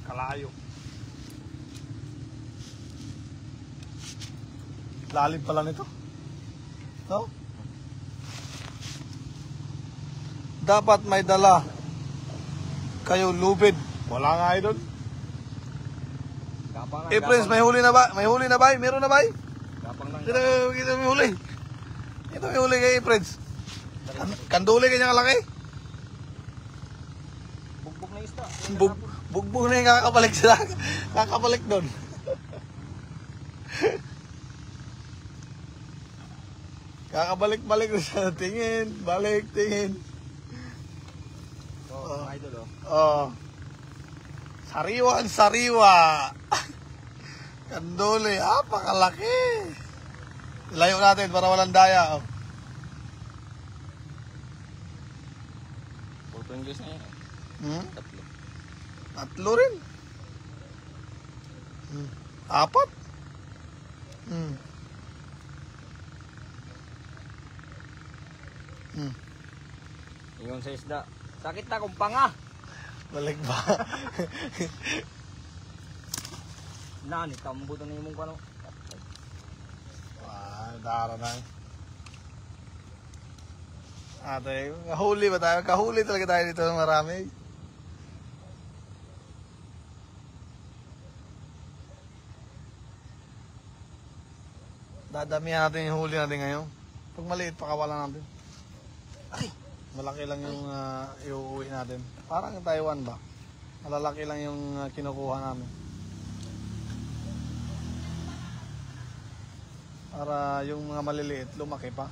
Kalayo. Lalim pala nito. No? Dapat may dala kayo lubid. Wala nga idol. Friends, may huli na ba? May huli na ba? Meron na ba? Gapang lang. Ito may huli. Ito may huli kay friends. Kanduli kanyang laki. Bugbog na isda. Bugbog na yung kakabalik sila. Kakabalik doon. Kakabalik-balik sa tingin. Balik, tingin. Oh, idol oh. Oh. Sariwa ang sariwa. Kanduli, pakalaki. Ilayo natin para walang daya. Oh. 4 na yan. Hmm? Tatlo. Tatlo rin. Apat. Hmm. Yung sa isda. Sakit na kung panga. Balik ba? Nani, tambo na yung mong kano. Dara na. Ate, kahuli ba tayo? Kahuli talaga tayo dito ng marami. Dadamihan natin yung huli natin ngayon. Pag maliit, pakawalan natin. Ay! Malaki lang yung iuuwi natin. Parang Taiwan ba? Malalaki lang yung kinukuha namin. Para yung mga maliliit, lumaki pa.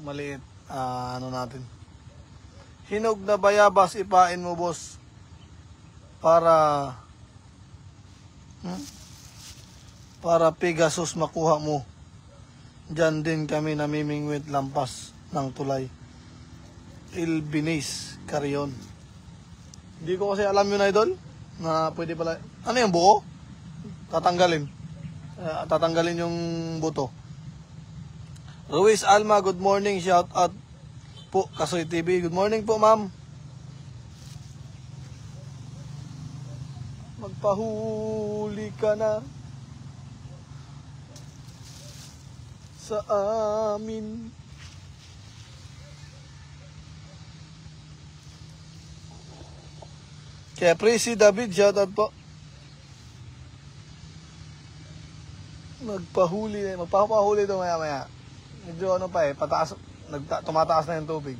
Maliit, ano natin. Hinog na bayabas, ipain mo, boss. Para Pegasus makuha mo. Diyan din kami namimingwit lampas ng tulay. Ilbinis, Carrion. Hindi ko kasi alam yun, idol, na pwede pala. Ano yung buo? Tatanggalin. Tatanggalin yung buto. Ruiz Alma, good morning. Shout out po, Kasoy TV. Good morning po, ma'am. Magpahuli ka na sa amin. Kaya Prissy David, shoutout po. Magpapahuli ito maya-maya. Medyo ano pa pataas, tumataas na yung tubig.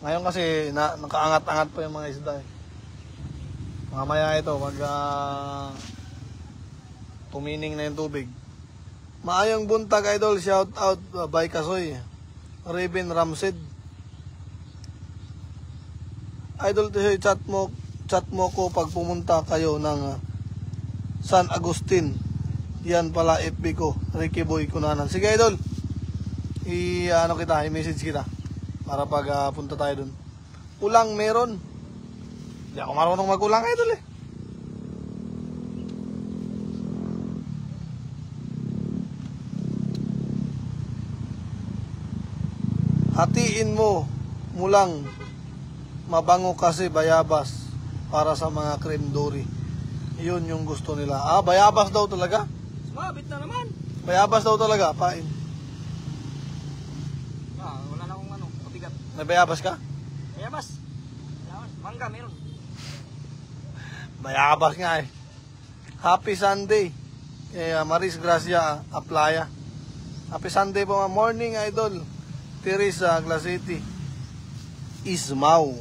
Ngayon kasi nakaangat-angat pa yung mga isda Mamaya ito, pag tumining na yung tubig. Maayong buntag, idol. Shout out by Kasoy. Raven Ramsed. Idol, chat mo ko pag pumunta kayo ng San Agustin. Yan pala FB ko. Ricky Boy Kunanan. Sige, idol. I-message kita. Para pag punta tayo dun. Ulang meron. Hindi ako marunong mag-ulang, idol Hatiin mo mulang mabango kasi bayabas para sa mga cream dory. Yun yung gusto nila. Bayabas daw talaga? Mabit na naman. Bayabas daw talaga, pain. Wala na akong mabigat. May bayabas ka? Bayabas. Mangga meron. Bayabas nga Happy Sunday. Kay Maris Gracia Aplaya. Happy Sunday po, morning, idol. Teresa Glasiti. Ismao.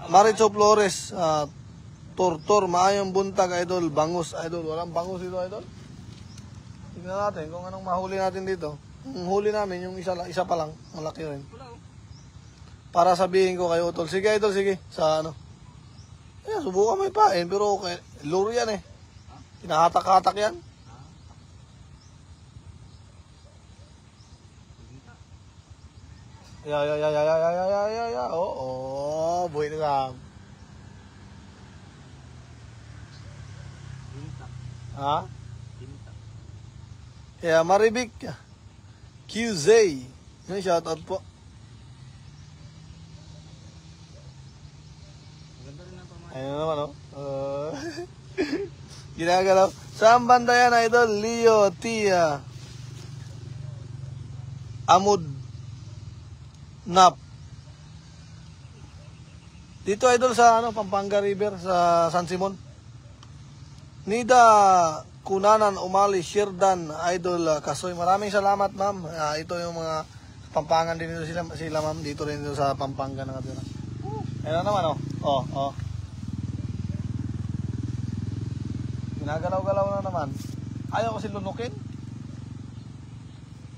Maricho Flores, Tortor, maayong buntag, idol. Bangus, idol. Walang bangus dito, idol. Tignan natin kung anong mahuli natin dito. Ang huli namin, yung isa pa lang. Malaki rin. Para sabihin ko kayo, Utol. Sige, idol, sige. Sa ano. Subukan mo ipain. Pero okay. Luro yan Kinahatak-hatak yan. Ya. Buhay na lang. Ha? Kaya Maribik QZ. Shoutout po. Ayun naman ginagalaw. Saan banda yan, idol? Leo Tia Amud Nap. Dito, idol, sa Pampanga River, sa San Simon. Nida Kunanan Umali Shirdan, idol Kasoy. Maraming salamat, ma'am. Ito yung mga Pampangan din dito sila ma'am. Dito rin dito sa Pampanga na katira. Ayun naman, Ginagalaw-galaw na naman. Ayaw kasi lunukin.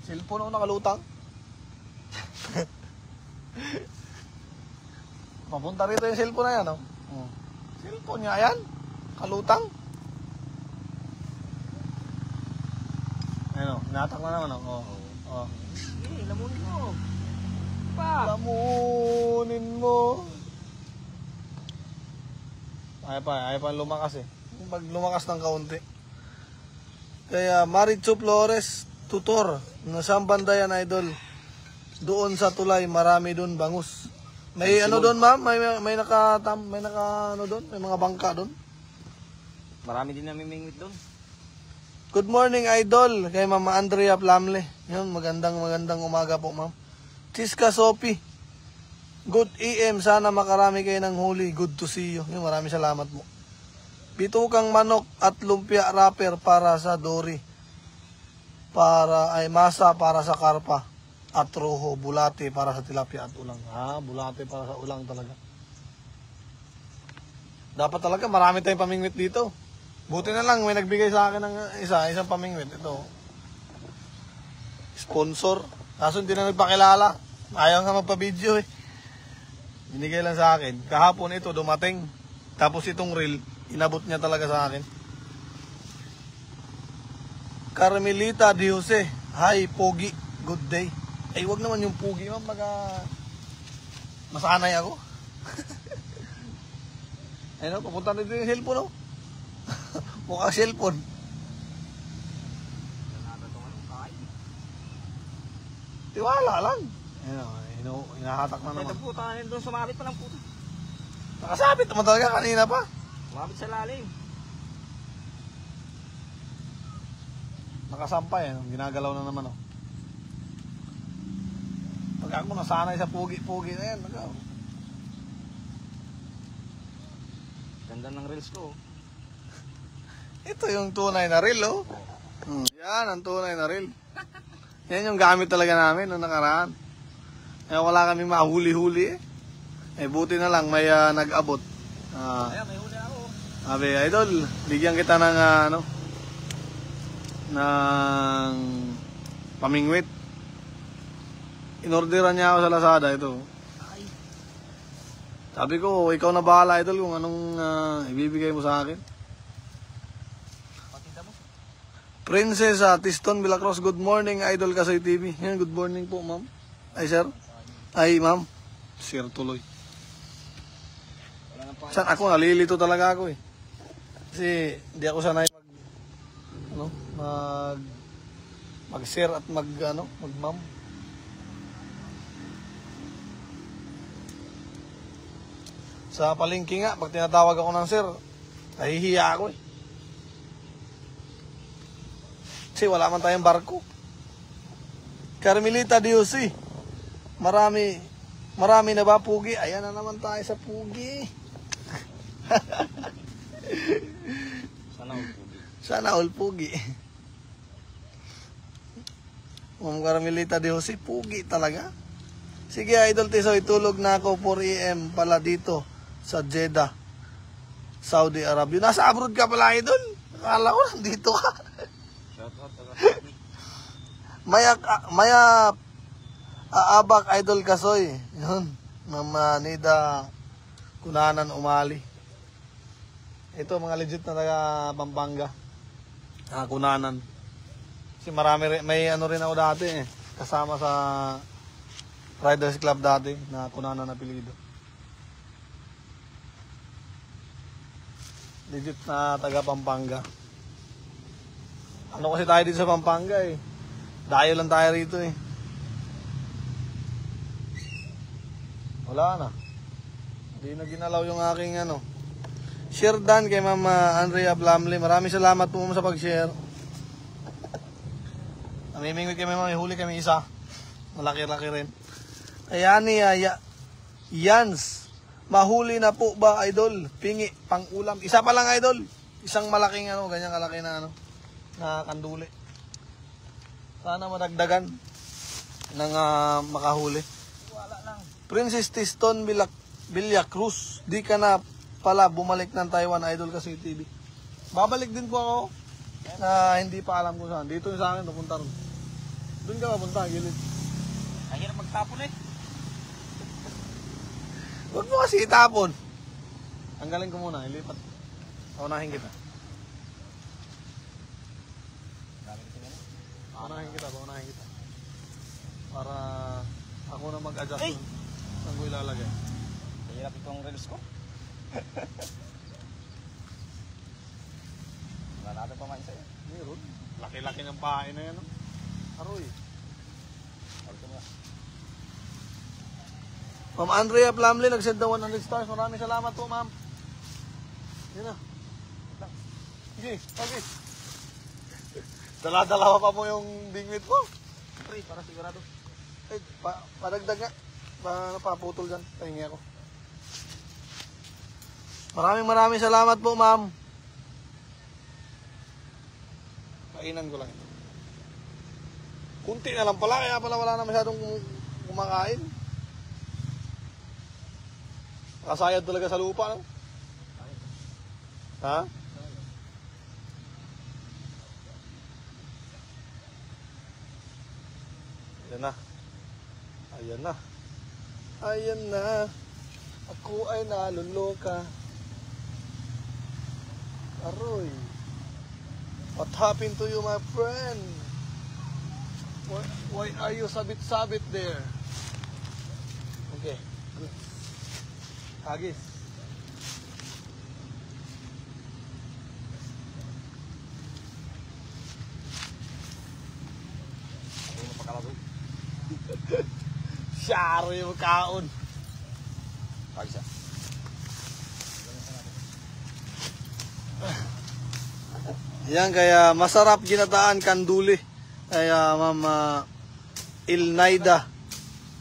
Cellphone ako nakalutang. Papunta rito yung cellphone na yan, Cellphone niya, ayan. Kalutang. Ayun o, natak na naman o. Oh. Sige, lamunin mo. Pa. Lamunin mo. Ayaw pa lumakas eh. Pag lumakas ng kaunti. Kaya Marichu Flores, tutor. Nasaan banda yan, idol? Doon sa tulay, marami doon bangus. May ano doon, ma'am? May naka ano doon? May mga bangka doon? Marami din namimingwit doon. Good morning, idol. Kay Mama Andrea Plamle. Yun, magandang umaga po, ma'am. Chiska Sophie. Good EM. Sana makarami kayo ng huli. Good to see you. Yun, maraming salamat mo. Bitukang manok at lumpia wrapper para sa Dory. Masa para sa karpa. At roho. Bulate para sa tilapia at ulang. Bulate para sa ulang talaga. Dapat talaga marami tayong pamingwit dito. Buti na lang, may nagbigay sa akin ng isang pamingwit. Ito. Sponsor. Kaso hindi na nagpakilala. Ayaw nga magpa-video eh. Binigay lang sa akin. Kahapon ito dumating. Tapos itong reel, inabot niya talaga sa akin. Carmelita Di Jose. Hi, Pogi. Good day. Ay, wag naman yung Pogi, ma'am. Masanay ako. Ayun, pupunta na dito yung cellphone, no? Mukhang cellphone. Tiwala lang. Ayun, hinahatak na naman. Ito puta, doon sumabit pa ng puta. Nakasabit naman talaga kanina pa. Sumabit sa lalim. Nakasampay, ginagalaw na naman. Pag ako nasanay sa pugi-pugi na yan, Ganda ng reels ko. Ito yung tunay na reel, oh. Yan, ang tunay na reel. Yan yung gamit talaga namin noong nakaraan. Kaya wala kaming mahuli-huli eh. Buti na lang may nag-abot. Ayan, may huli ako. Sabi, idol, bigyan kita ng ng pamingwit. Inorderan niya ako sa Lazada ito. Sabi ko, ikaw na bahala, idol, kung anong ibibigay mo sa akin. Princess Tiston Vilacross, good morning, Idol Kasoy TV. Yan, good morning po, ma'am. Ay, sir. Ay, ma'am. Sir tuloy. Saan ako, nalilito talaga ako eh. Kasi hindi ako sanay mag-sir at mag-ma'am. Sa palengke nga, pag tinatawag ako ng sir, nahihiya ako eh. Kasi wala man tayong barko. Carmelita Di Jose. Marami na ba pugi? Ayan na naman tayo sa pugi. Sana all pugi. Ma'am Carmelita Di Jose, pugi talaga. Sige, Idol Tisoy, tulog na ako 4 AM pala dito sa Jeddah, Saudi Arabia. Nasa abroad ka pala, Idol. Akala ko nandito ka. Maya Aabak Idol Kasoy. Yun. Mama Nida Kunanan Umali. Ito mga legit na taga Pampanga. Kunanan. Kasi marami may rin ako dati eh. Kasama sa Riders Club dati na Kunanan apelido. Legit na taga Pampanga. Ano kasi tayo dito sa Pampanga eh. Dayo lang tayo rito eh. Wala na. Hindi na ginalaw yung aking share done kay Mama Andrea Blamley. Maraming salamat po sa pag-share. Namimingwit kami, may huli kami isa. Malaki-laki rin. Kaya niya, Yans, mahuli na po ba, Idol? Pingi, pang-ulam. Isa pa lang, Idol. Isang malaking ganyan kalaki na na kanduli. Sana madagdagan ng makahuli. Wala lang. Princess Tiston Vilacruz, di ka na pala bumalik ng Taiwan, Idol Kasoy TV. Babalik din po ako na hindi pa alam kung saan. Dito sa akin, pupunta rin. Doon ka mapunta, gilid. Ang hirap magtapon eh. Huwag mo kasi itapon. Tanggalin ko muna, ilipat. Paunahin kita. Paunahin kita. Para ako na mag-adjust Ay! saan ko ilalagay. Hirap itong reels ko. Wala natin pa man sa'yo. Meron. Laki-laki ng bahay na yan. No? Aroy. Ma'am Andrea Plamley, nag-send na 100 stars. Maraming salamat po, ma'am. Yan na. Sige, okay. Dala-dalawa pa mo yung bingwit mo. Pre, para sigurado. Eh, padagdag nga. Paputol dyan. Pahingi ako. Maraming salamat po, ma'am. Kainan ko lang ito. Kunti na lang pala, kaya pala wala na masyadong kumakain. Kasayad talaga sa lupa, no? Ha? Ayan na. Ayan na. Ayan na. Ako ay naluluka. Aroy. What happened to you, my friend? Why are you sabit-sabit there? Okay. Good. Hagis. Ako yung pakalado. Syaro yung kaon. Hagis ah. Yan, kaya masarap ginataan kanduli. Kaya Ma'am Ilnaida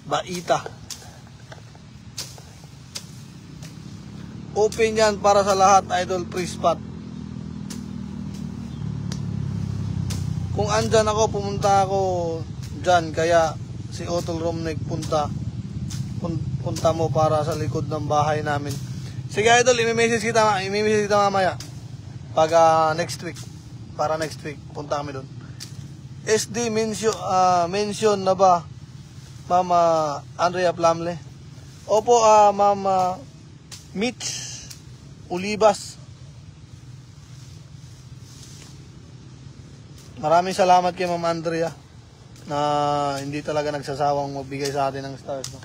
Baita. Open yan para sa lahat, Idol Free Spot. Kung andyan ako, pumunta ako dyan. Kaya si Otol Romney punta mo para sa likod ng bahay namin. Sige, Idol, i-message kita mamaya. Pag next week. Para next week, punta kami doon. SD mention na ba, Ma'am Andrea Plamley? Opo, Ma'am Mitch Ulibas. Maraming salamat kay Ma'am Andrea na hindi talaga nagsasawang magbigay sa atin ng stars. No?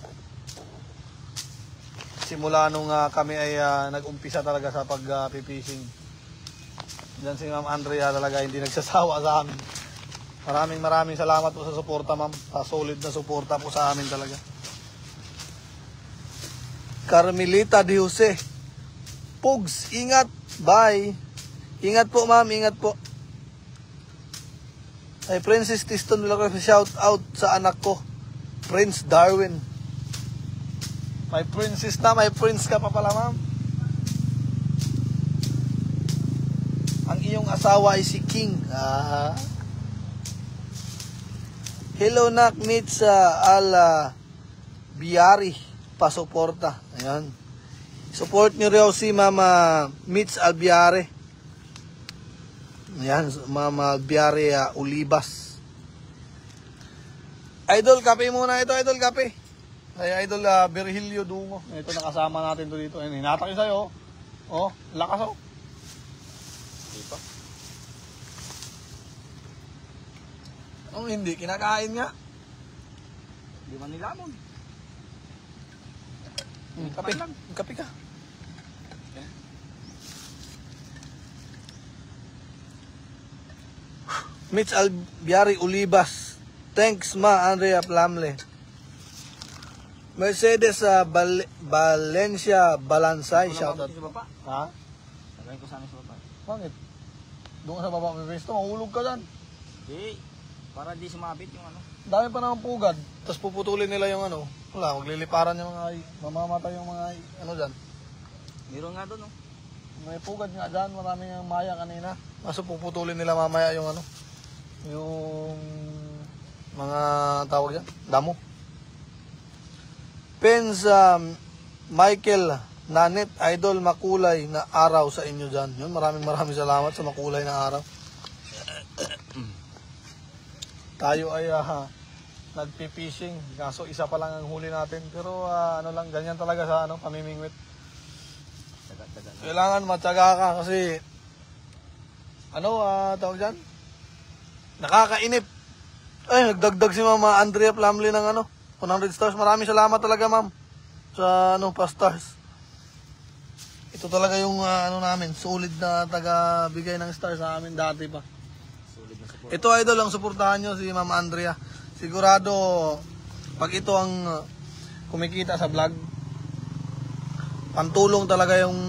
Simula nung kami ay nag-umpisa talaga sa pag-fishing. Diyan si Ma'am Andrea talaga hindi nagsasawa sa amin. Maraming salamat po sa suporta, ma'am. Sa solid na suporta po sa amin talaga. Carmelita de Jose. Pugs, ingat. Bye. Ingat po, ma'am. Ingat po. Ay, Princess Tiston, wala ko shout out sa anak ko. Prince Darwin. May princess na, may prince ka pa pala, ma'am. Ang iyong asawa ay si King. Hello, Nak Mitch Ala Biari. Pasuporta. Ayan. Support nyo rin si Mama Mitch Albiare. Ayan, Mama Albiare Ulibas. Idol, kape muna ito, Idol, kape. Ay, Idol Virgilio Dungo. Ito nakasama natin to dito. Ayan, hinatak yung sa'yo. Oh, lakas oh. Hindi pa. Oh, hindi, kinakain nga. Di man nilamon. Kape lang. Kape ka. Mitch Albiari Ulibas. Thanks, Ma Andrea Plamley. Mercedes Valencia Balansay. Shout out. Sa baba. Ha? Tagayin ko sana sa baba. Bakit? Doon ka sa baba may pesto, mahulog ka dyan. Hindi. Para di sumabit yung ano. Dami pa naman pugad. Tapos puputulin nila yung ano. Wala, magliliparan yung mga mamamatay yung mga ano dyan. Meron nga doon, no? May pugad nga dyan, maraming maya kanina. Kaso puputulin nila mamaya yung ano. Yung mga tawag dyan, damo. Pens Michael Nanet, Idol, makulay na araw sa inyo dyan. Yun, maraming salamat sa makulay na araw. Tayo ay nagpipishing, kaso isa pa lang ang huli natin. Pero ano lang, ganyan talaga sa ano, pamimingwit. Tsaga-tsaga na. Kailangan matyaga ka kasi tawag dyan? Nakakainip. Ay, nagdagdag si Mama Andrea Plumley ng 100 stars. Maraming salamat talaga, ma'am. Sa pa-stars. Ito talaga yung namin, solid na taga-bigay ng stars sa amin dati pa. Solid na support. Ito idol, ang suportahan nyo si Mama Andrea. Sigurado, pag ito ang kumikita sa vlog, pantulong talaga yung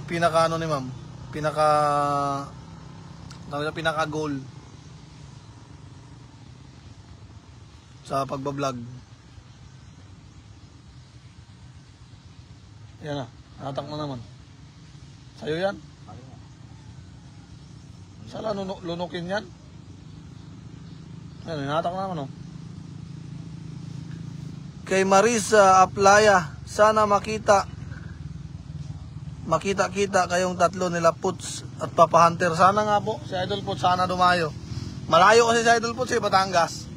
pinaka ni ma'am. Pinaka goal sa pagbablog. Yan na, natak mo naman. Sa'yo yan? Ano nga? Sala lunukin yan? Yan, natak na naman Kay Marisa Aplaya, sana makita-kita kayong tatlo nila Puts at Papa Hunter. Sana nga po, si Idol Puts sana dumayo. Malayo kasi si Idol Puts Batangas.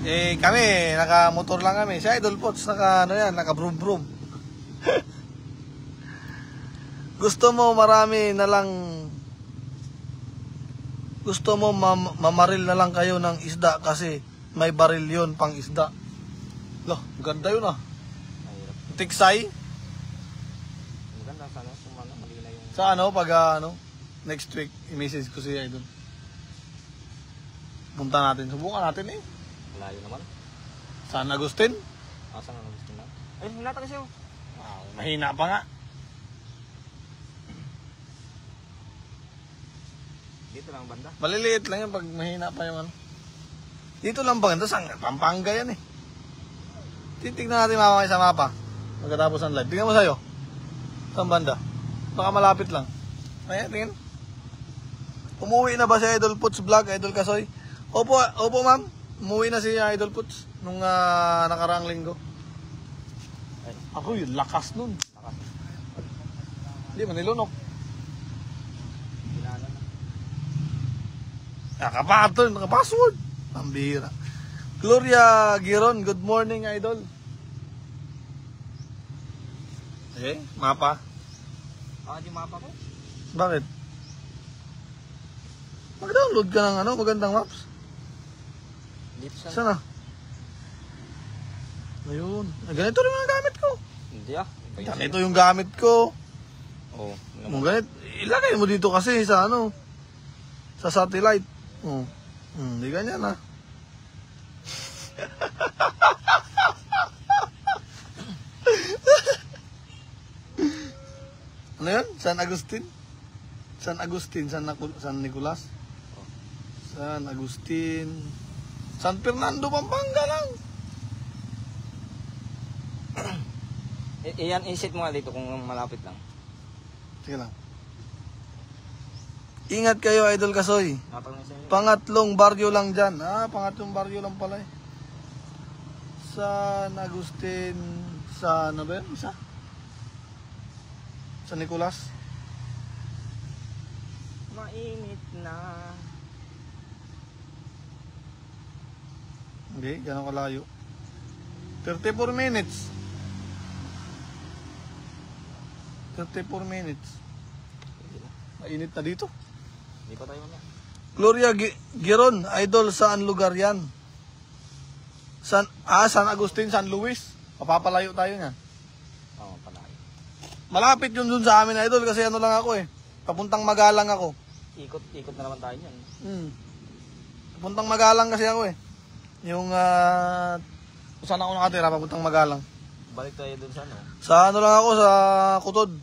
Kami, naka-motor lang kami. Si Idol Puts, naka-brum-brum. Gusto mo marami na lang, gusto mo mamaril na lang kayo ng isda kasi may baril yun pang isda. Loh, ganda yun Mahirap. Tiksay. Maganda sana kung malina yung... Sa pag next week, i-message ko si Idol. Punta natin, subukan natin Malayo naman. San Agustin. Saan ang gusto na? Ay, hinata kasi yung... Wow, mahina pa nga. Dito lang banda. Maliliit lang yan pag mahina pa yung Dito lang ba? Sa Pampanga yan Titignan natin mamaya sa mapa. Pagkatapos ng live. Tingnan mo sa'yo. Saan banda? Baka malapit lang. Ayan, tingin. Umuwi na ba si Idol Puts vlog, Idol Kasoy? Opo ma'am. Umuwi na si Idol Puts nung nakaraang linggo. Ay, Ako yun, lakas nun. lakas. Hindi, manilunok. Pinala na. Nakapatol, nakapassword. Pambira. Gloria Giron, good morning, Idol. Okay, mapa. Di mapa ko. Bakit? Mag-download ka ng magandang maps. Dito sa... Sana? Ayun. Ganito rin ang gamit ko. Hindi Ganito yung gamit ko. Oo. Kung ganit, ilagay mo dito kasi sa sa satellite. Hindi ganyan Ano yun? San Agustin? San Nicolas? San Agustin. San Fernando, Pampanga lang. Iyan, isit mo nga dito kung malapit lang. Sige lang. Ingat kayo, Idol Kasoy. Napag na sa inyo. Pangatlong baryo lang dyan. Pangatlong baryo lang pala San Agustin. Sa ba yun? Isa? San Nicolas. Mainit na. Hindi, gano'ng kalayo. 34 minutes. 34 minutes. Mainit na dito. Hindi pa tayo na. Gloria Giron, Idol, saan lugar yan? San Agustin, San Luis. Papapalayo tayo niyan. Oo, palayo. Malapit yun dun sa amin, Idol, kasi lang ako Papuntang Magalang ako. Ikot na naman tayo niyan. Papuntang Magalang kasi ako Yung, kung saan ako nakatira, papuntang Magalang. Balik tayo dun sa Sa lang ako, sa Kutod.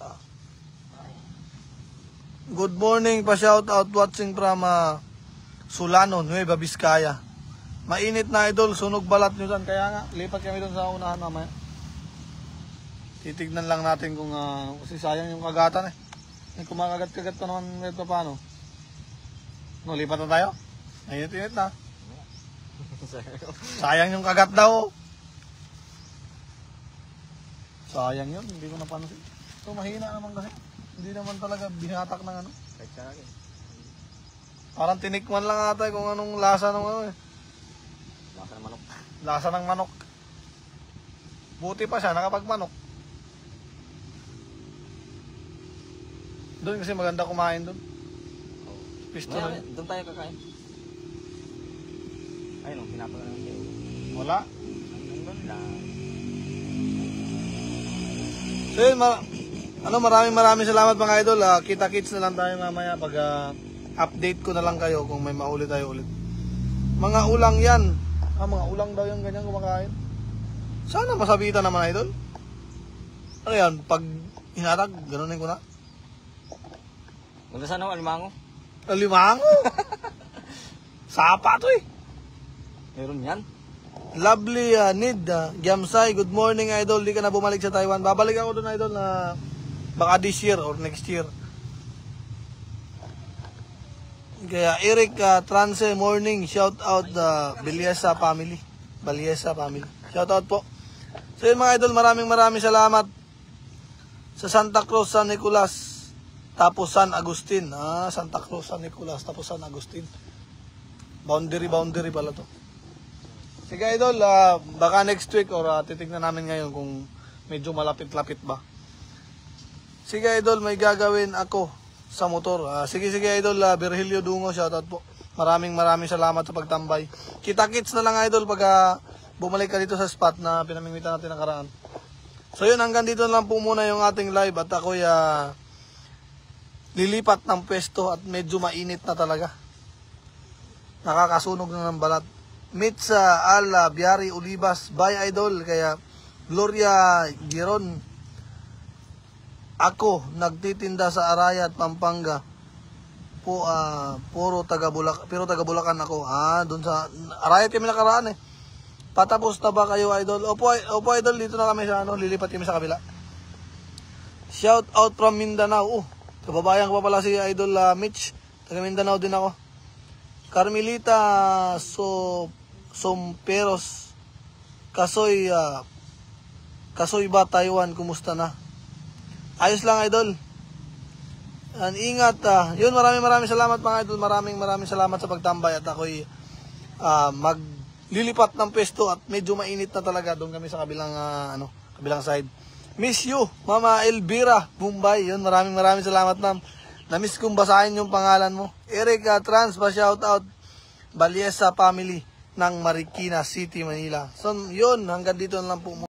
Good morning, pa-shout out watching from Solano, Nueva Vizcaya. Mainit na, Idol, sunog balat nyo dyan. Kaya nga, lipat kami doon sa unahan mamaya. Titignan lang natin kung, kasi sayang yung kagatan kumakagat-kagat pa naman ito paano. Lipat na tayo? Init-init na. Sayang yung kagat daw. Sayang yun, hindi ko napansin. Ito mahina naman kasi. Hindi naman talaga binatak ng Kahit sa akin. Parang tinikman lang ata kung anong lasa ng Lasa ng manok. Lasa ng manok. Buti pa siya, nakapagmanok. Doon kasi maganda kumain doon. Oh. Pisto Maya, na yun. doon tayo kakain. Ayun, pinapala ng kayo. Wala. Nandun lang. So yun, maraming salamat mga idol. Kita-kits na lang tayo mamaya pag update ko na lang kayo kung may mauli tayo ulit. Mga ulang yan. Mga ulang daw yung ganyan kumakain. Sana masabitan naman idol. Ano yan, pag hinatag, ganunin ko na. Magda sana ako, alimango. Alimango! Sapa to eh. Meron yan. Lovely Nid, Giamsay, good morning idol. Di ka na bumalik sa Taiwan. Babalik ako doon idol na baka this year or next year. Kaya Eric Transe, morning. Shout out Bilyesa family. Bilyesa family. Shout out po. So yun mga idol, maraming salamat sa Santa Cruz, San Nicolas, tapos San Agustin. Santa Cruz, San Nicolas, tapos San Agustin. Boundary pala to. Sige idol, baka next week or titignan namin ngayon kung medyo malapit-lapit ba. Sige idol, may gagawin ako sa motor. Sige idol, Virgilio Dungo, shoutout po. Maraming salamat sa pagtambay. Kita-kits na lang idol pag bumalik ka dito sa spot na pinamimitan natin nakaraan. So yun, hanggang dito lang po muna yung ating live at ako'y lilipat ng pwesto at medyo mainit na talaga. Nakakasunog na ng balat. Meet sa Biari Olivas by idol, kaya Gloria Giron. Ako nagtitinda sa Arayat, Pampanga. Puro taga Bulacan ako. Doon sa Arayat kami nakaraan eh. Patapos na ba kayo idol? Opo idol, dito na kami sa lilipat kami sa kabila. Shout out from Mindanao. Kababayan ko pa pala si idol Mitch. Taga Mindanao din ako. Carmelita Somperos. Kasoy ba Taiwan, kumusta na? Ayos lang idol. Ingat. Yun, maraming salamat mga idol. Maraming salamat sa pagtambay at ako'y maglilipat ng pwesto at medyo mainit na talaga. Doon kami sa kabilang kabilang side. Miss you, Mama Elvira Mumbai. Yun, maraming salamat ma'am. Na-miss kong basahin yung pangalan mo. Eric Trans, shout out Baliesa family ng Marikina City, Manila. So, yun, hanggang dito na lang po.